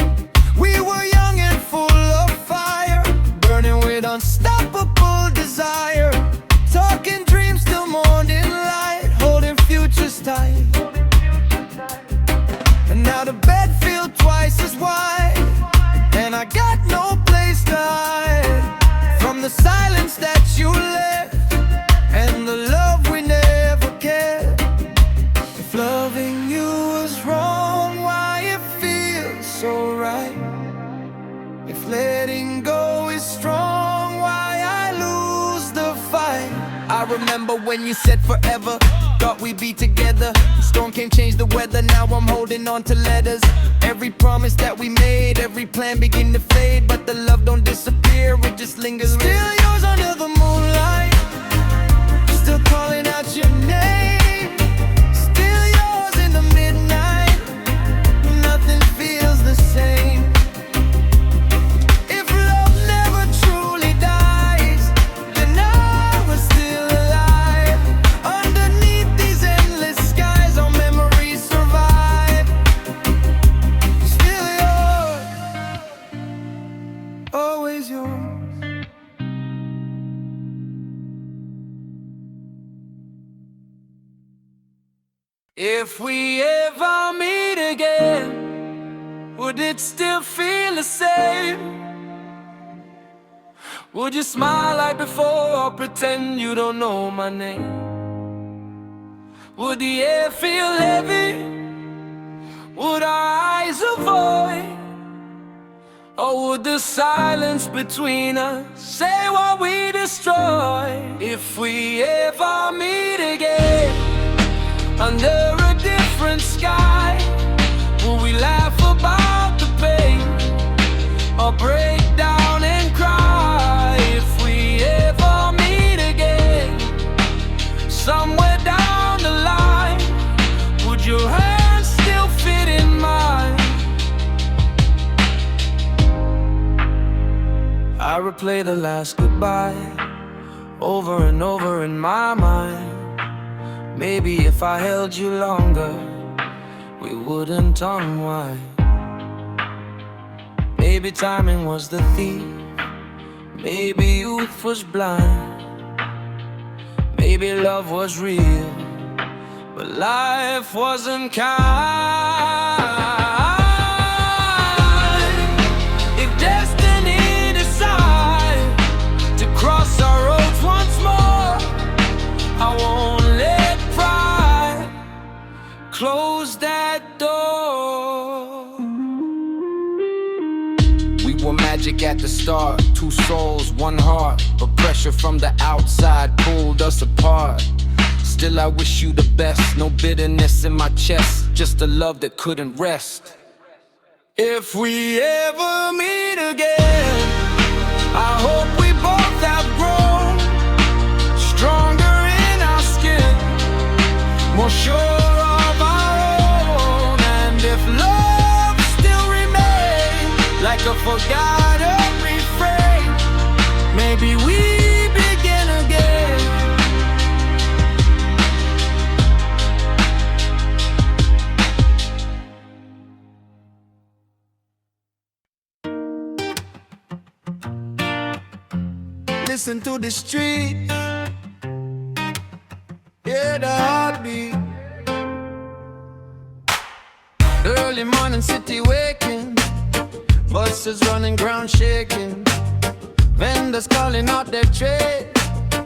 A: We were young and full of fire, burning with unstoppable desire. Talking dreams till morning light, holding futures tight. And now the bed feels twice as wide, and I got no place to hide from the silence that you left and the love we never cared. If loving you was wrong, why it feels so right? If letting go is strong, why I lose the fight? I remember when you said forever, thought we'd be together. The storm came, changed the weather, now I'm holding on to letters. Every promise that we made, every plan begin to fade, but the love don't disappear, it just lingers. Still yours under the moonlight, still calling out your name. Still yours in the midnight, nothing feels the same. If love never truly dies, then I was still alive. Underneath these endless skies, our memories survive. Still yours, always yours. If we ever meet again, would it still feel the same? Would you smile like before or pretend you don't know my name? Would the air feel heavy? Would our eyes avoid? Or would the silence between us say what we destroy? If we ever meet again under a different sky, will we laugh about the pain or break down and cry? If we ever meet again somewhere down the line, would your hands still fit in mine? I replay the last goodbye over and over in my mind. Maybe if I held you longer, we wouldn't unwind. Maybe timing was the thief, maybe youth was blind. Maybe love was real, but life wasn't kind. If destiny decide to cross our roads once more, I won't let pride close that door. We were magic at the start, two souls, one heart, but pressure from the outside pulled us apart. Still I wish you the best, no bitterness in my chest, just a love that couldn't rest. If we ever meet again, I hope we both have grown stronger in our skin, more sure of our own. And if love still remains like a forgotten refrain, maybe we begin again.
C: listen to the street. Hear the heartbeat. Early morning city waking, buses running, ground shaking, vendors calling out their trade,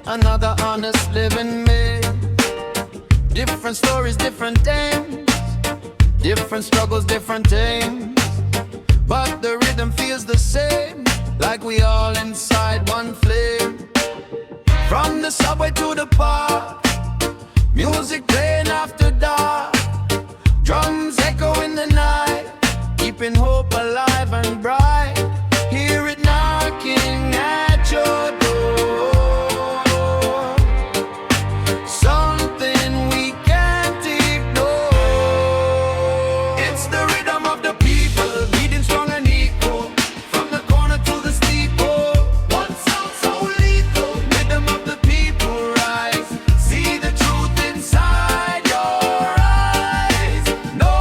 C: another honest living made. Different stories, different aims, different struggles, different aims, but the rhythm feels the same, like we all inside one flame. From the subway to the park, music playing after dark, drums echo in the night, keeping hope alive and bright. Hear it knocking at your door, something we can't ignore. It's the rhythm of the people, beating strong and equal, from the corner to the steeple. One sound so lethal, rhythm of the people rise. See the truth inside your eyes. No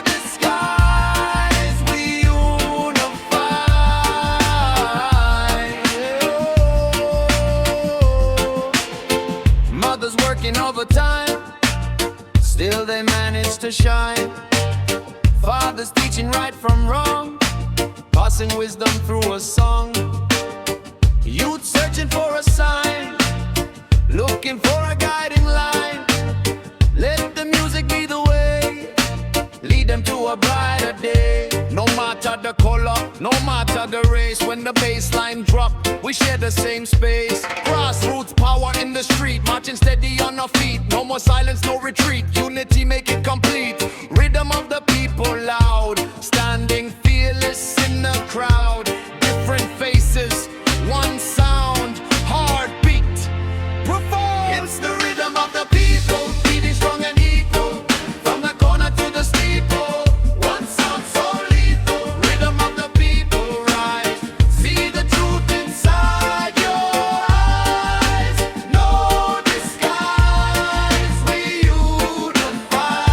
C: disguise, we unify. Mothers working overtime, still they manage to shine. Fathers teaching right from wrong, passing wisdom through a song. Youth searching for a sign, looking for a guiding line. Let the music be the way, lead them to a brighter day. No matter the color, no matter the race, when the bass line drop, we share the same space. Grassroots power in the street, marching steady on our feet. No more silence, no retreat, unity make it complete. Rhythm of the people loud, standing fearless in the crowd. Different faces, one sound, heartbeat, perform. It's the rhythm of the people, beating strong and equal, from the corner to the steeple. One sound so lethal, rhythm of the people rise. See the truth inside your eyes. No disguise, we unify.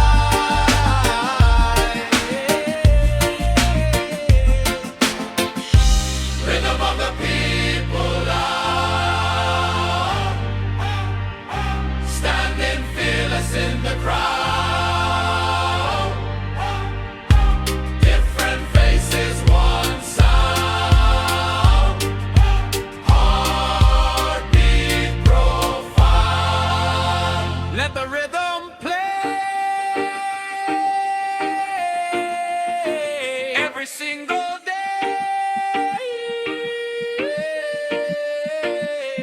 C: Rhythm of the people loud, standing fearless in the crowd. Different faces, one sound, heartbeat profound. Let the rhythm play every single day.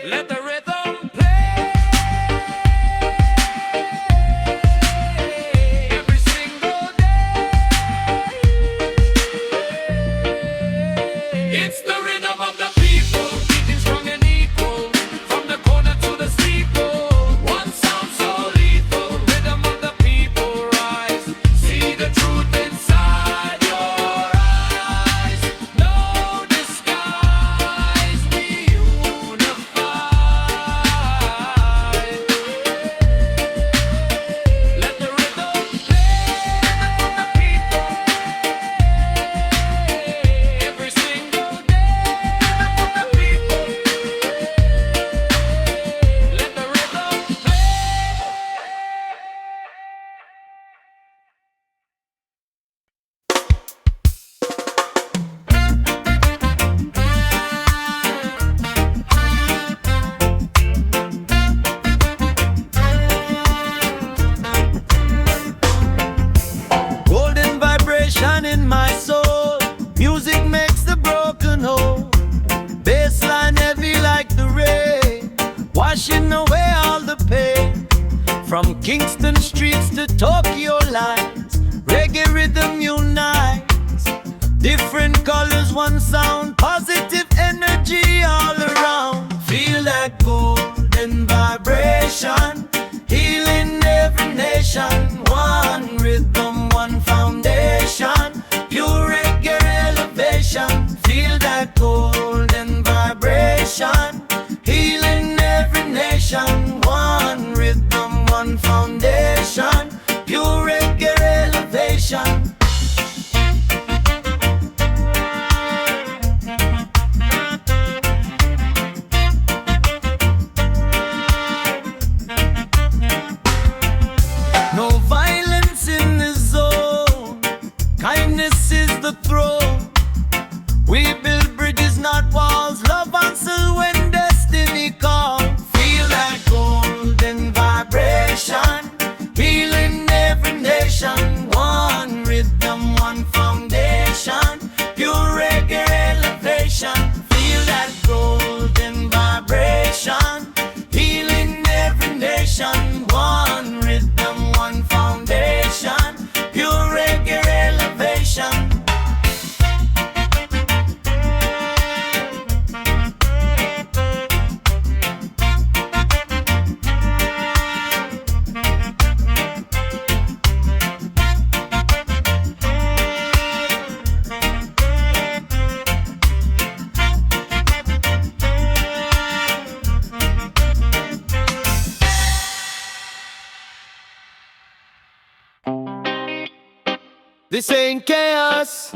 C: Let the rhythm play every single day. It's the rhythm of the people, beating strong and equal, from the corner to the steeple. One sound so lethal, rhythm of the people rise. See the truth inside your eyes. No disguise, we unify. Let the rhythm play for the people every single day. For the people, let the rhythm play. Golden vibration in my soul, music makes the broken whole. Bassline heavy like the rain, washing away all the pain. From Kingston streets to Tokyo lines, reggae rhythm unites. Different colors, one sound, positive energy all around. Feel that golden vibration, healing every nation. One rhythm, one foundation, pure reggae elevation. Feel that golden vibration, healing every nation. One rhythm, one foundation, pure reggae elevation.
A: This ain't chaos.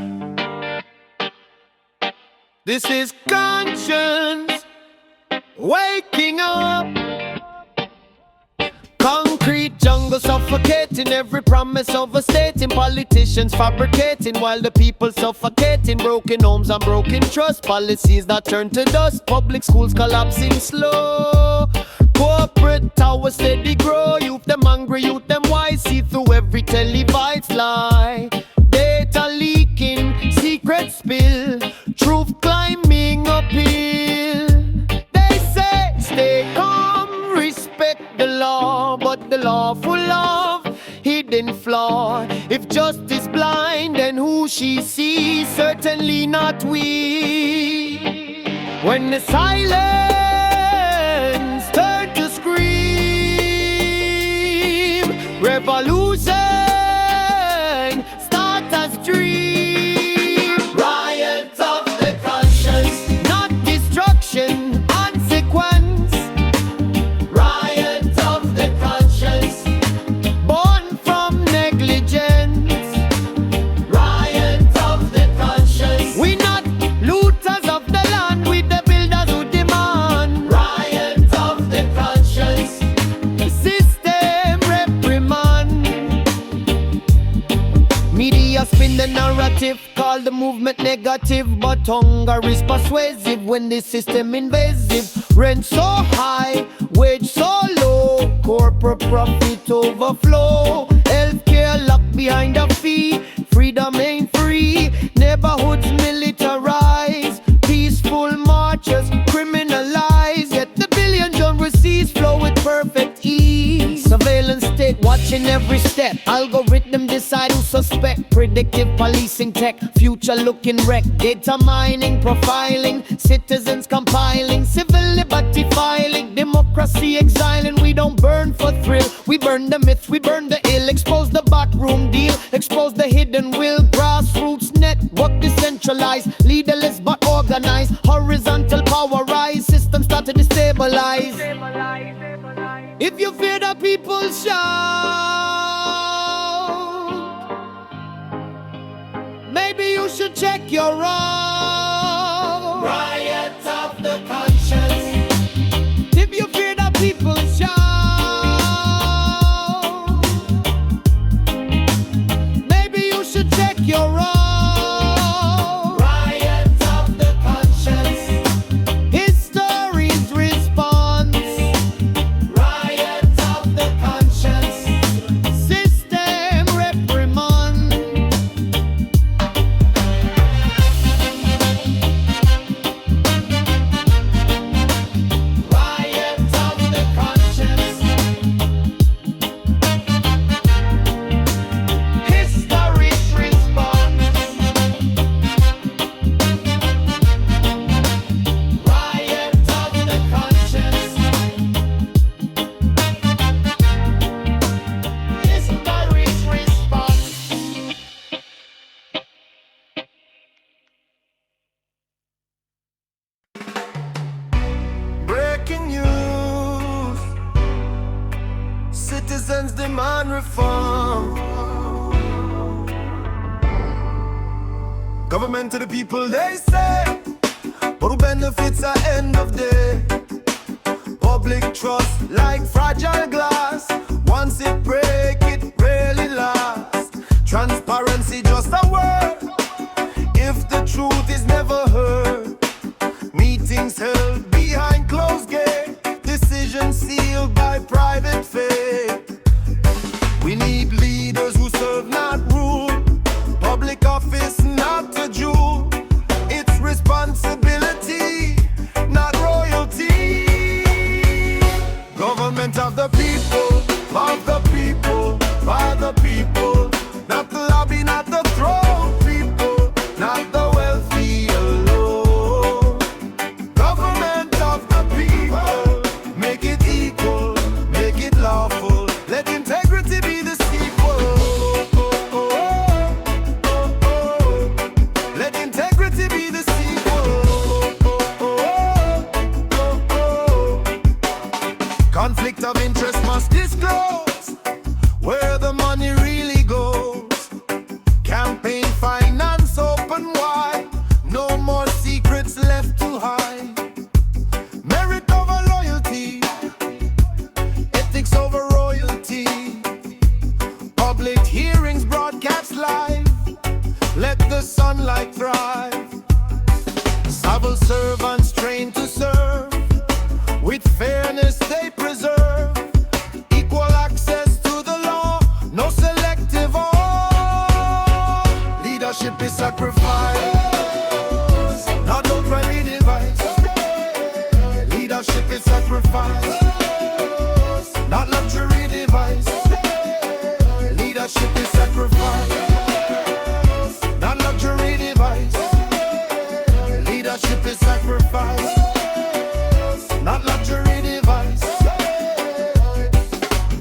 A: This is conscience waking up. Concrete jungle suffocating, every promise overstating, politicians fabricating while the people suffocating, broken homes and broken trust, policies that turn to dust, public schools collapsing slow, corporate towers steady grow, youth them hungry, youth them wise, see through every televised lie, data leaking, secret spill, truth climbing uphill. They say stay calm, respect the law, but the law full of hidden flaw. If justice blind, then who she sees? Certainly not we. When the silence turn to scream, revolution start as dream. Riot of the conscience, not destruction, consequence. Riot of the conscience, born from negligence. Riot of the conscience, we not looters of the land, we the builders who demand. Riot of the conscience, system reprimand. Media spin the narrative, call the movement negative, but hunger is persuasive when the system invasive. Rent so high, wage so low, corporate profit overflow. Healthcare locked behind a fee, freedom ain't free. Neighborhoods militarized, peaceful marches criminalized. Yet the billions overseas flow with perfect ease. Surveillance state watching every step, algorithm decide who suspect. Predictive policing tech, future looking wreck. Data mining, profiling, citizens compiling, civil liberty filing, democracy exiling. We don't burn for thrill, we burn the myth, we burn the ill. Expose the backroom deal, expose the hidden will. Grassroots network decentralized, leaderless but organized. Horizontal power rise, system start to destabilize. If you fear the people, shout. Maybe you should check your own. Riot of the conscience. If you fear the people, shout. Maybe you should check your own. Riot of the conscience. History's response. Riot of the conscience. System reprimand. Riot of the conscience. History's response. Riot of the conscience. History's response. Breaking news. Citizens demand reform. Government to the people, they say, but who benefits at end of day? Public trust like fragile glass. Once it break, it really lasts. Transparency just a word if the truth is never heard. Meetings held behind closed gates, decisions sealed by private faith. We need leaders who serve, not rule. Public office, not a jewel. It's responsibility, not royalty. Government of the people, by the people. Not the lobby, not the throne people, not the wealthy alone. Government of the people, make it equal, make it lawful.
C: let the sunlight thrive. Civil servants trained to serve, with fairness they preserve. Equal access to the law, no selective or leadership is sacrifice, not outrightly device. Leadership is sacrifice, not luxury device. Leadership is sacrifice, not luxury device. Leadership is sacrifice, not luxury device.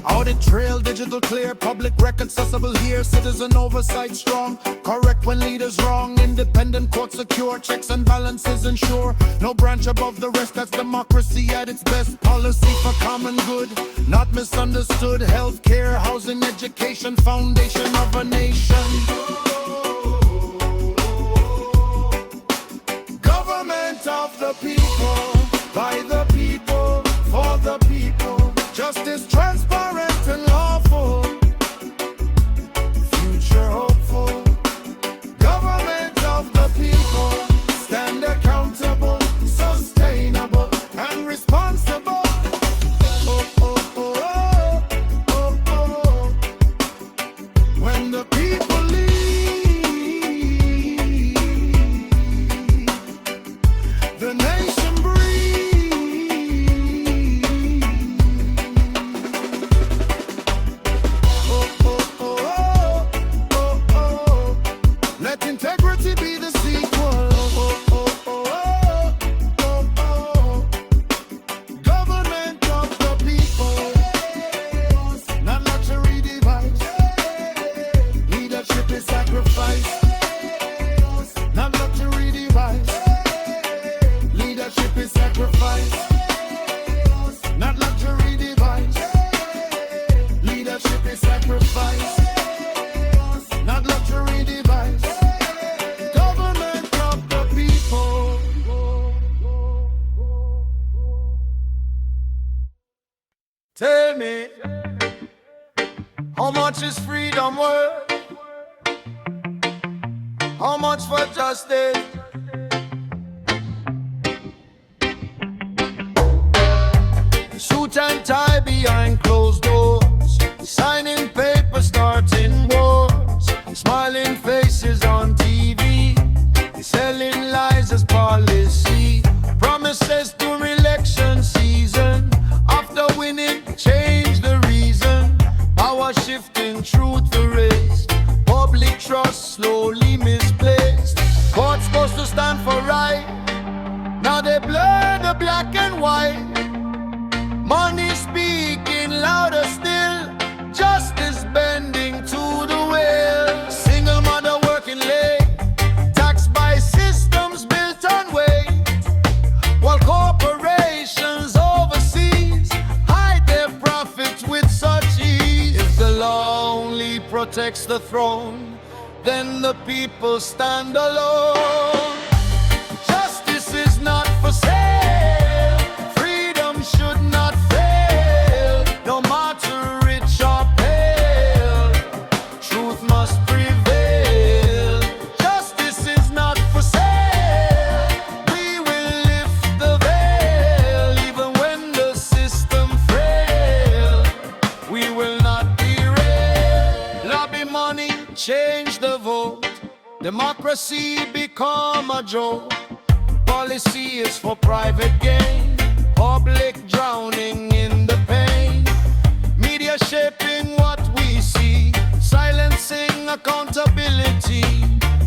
C: Audit trail, digital clear, public record accessible here. Citizen oversight strong, correct when leaders wrong. Independent court secure, checks and balances ensure. No branch above the rest, that's democracy at its best. Policy for common good, not misunderstood. Healthcare, housing, education, foundation of a nation. Government of the people, by the people, for the people. Justice transparent and lawful, future hopeful. Government of the people, stand accountable, sustainable and responsible. Oh, oh, oh, oh, oh, oh. When the people lead, the nation breathes. Oh, oh, oh, oh, oh, oh. Let integrity be the sequel. Oh, oh, oh, oh, oh, oh. Government of the people, not luxury device. Leadership is sacrifice, not luxury device. Leadership is sacrifice, not luxury device. Leadership is sacrifice, not luxury device. Government of the people. Tell me, how much is freedom worth? How much for justice? Suit and tie behind closed doors, signing papers, starting wars, smiling faces on TV, selling lies as policy, promises during election season. After winning, change the reason. Power shifting, truth erased, public trust slowly misplaced. Courts supposed to stand for right, now they blur the black and white. Money speaking louder still, justice bending to the will. Single mother working late, taxed by systems built on weight, while corporations overseas hide their profits with such ease. If the law only protects the throne, then the people stand alone. Justice is not for sale, freedom should not fail, no matter rich or pale, truth must prevail. Justice is not for sale, we will lift the veil, even when the system frail, we will not derail. Lobby money, change the vote, democracy become a joke. Policy is for private gain, public drowning in the pain. Media shaping what we see, silencing accountability.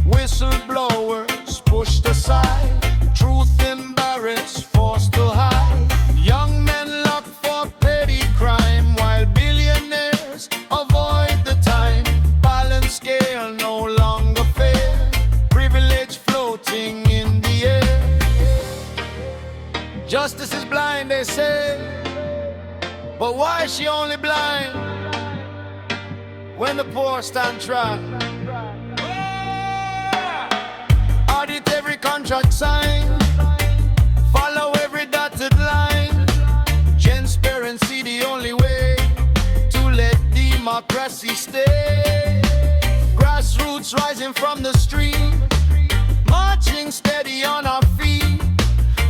C: Whistleblowers pushed aside, truth embarrassed, forced to hide. Young men locked for petty crime, while billionaires avoid the time. Balance scale no longer fair, privilege floating in the air. Justice is blind, they say, but why is she only blind when the poor stand trial? Audit every contract signed, follow every dotted line. Transparency the only way to let democracy stay. Grassroots Roots rising from the stream, marching steady on our feet.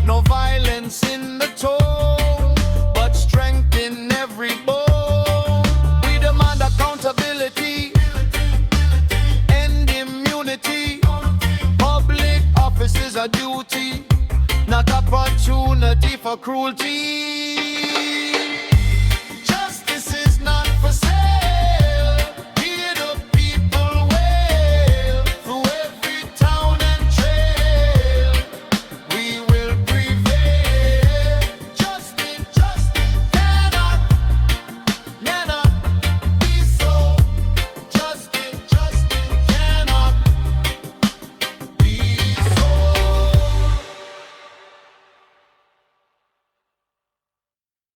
C: No violence in the tone, but strength in every bone. We demand accountability and immunity. Public office is a duty, not opportunity for cruelty.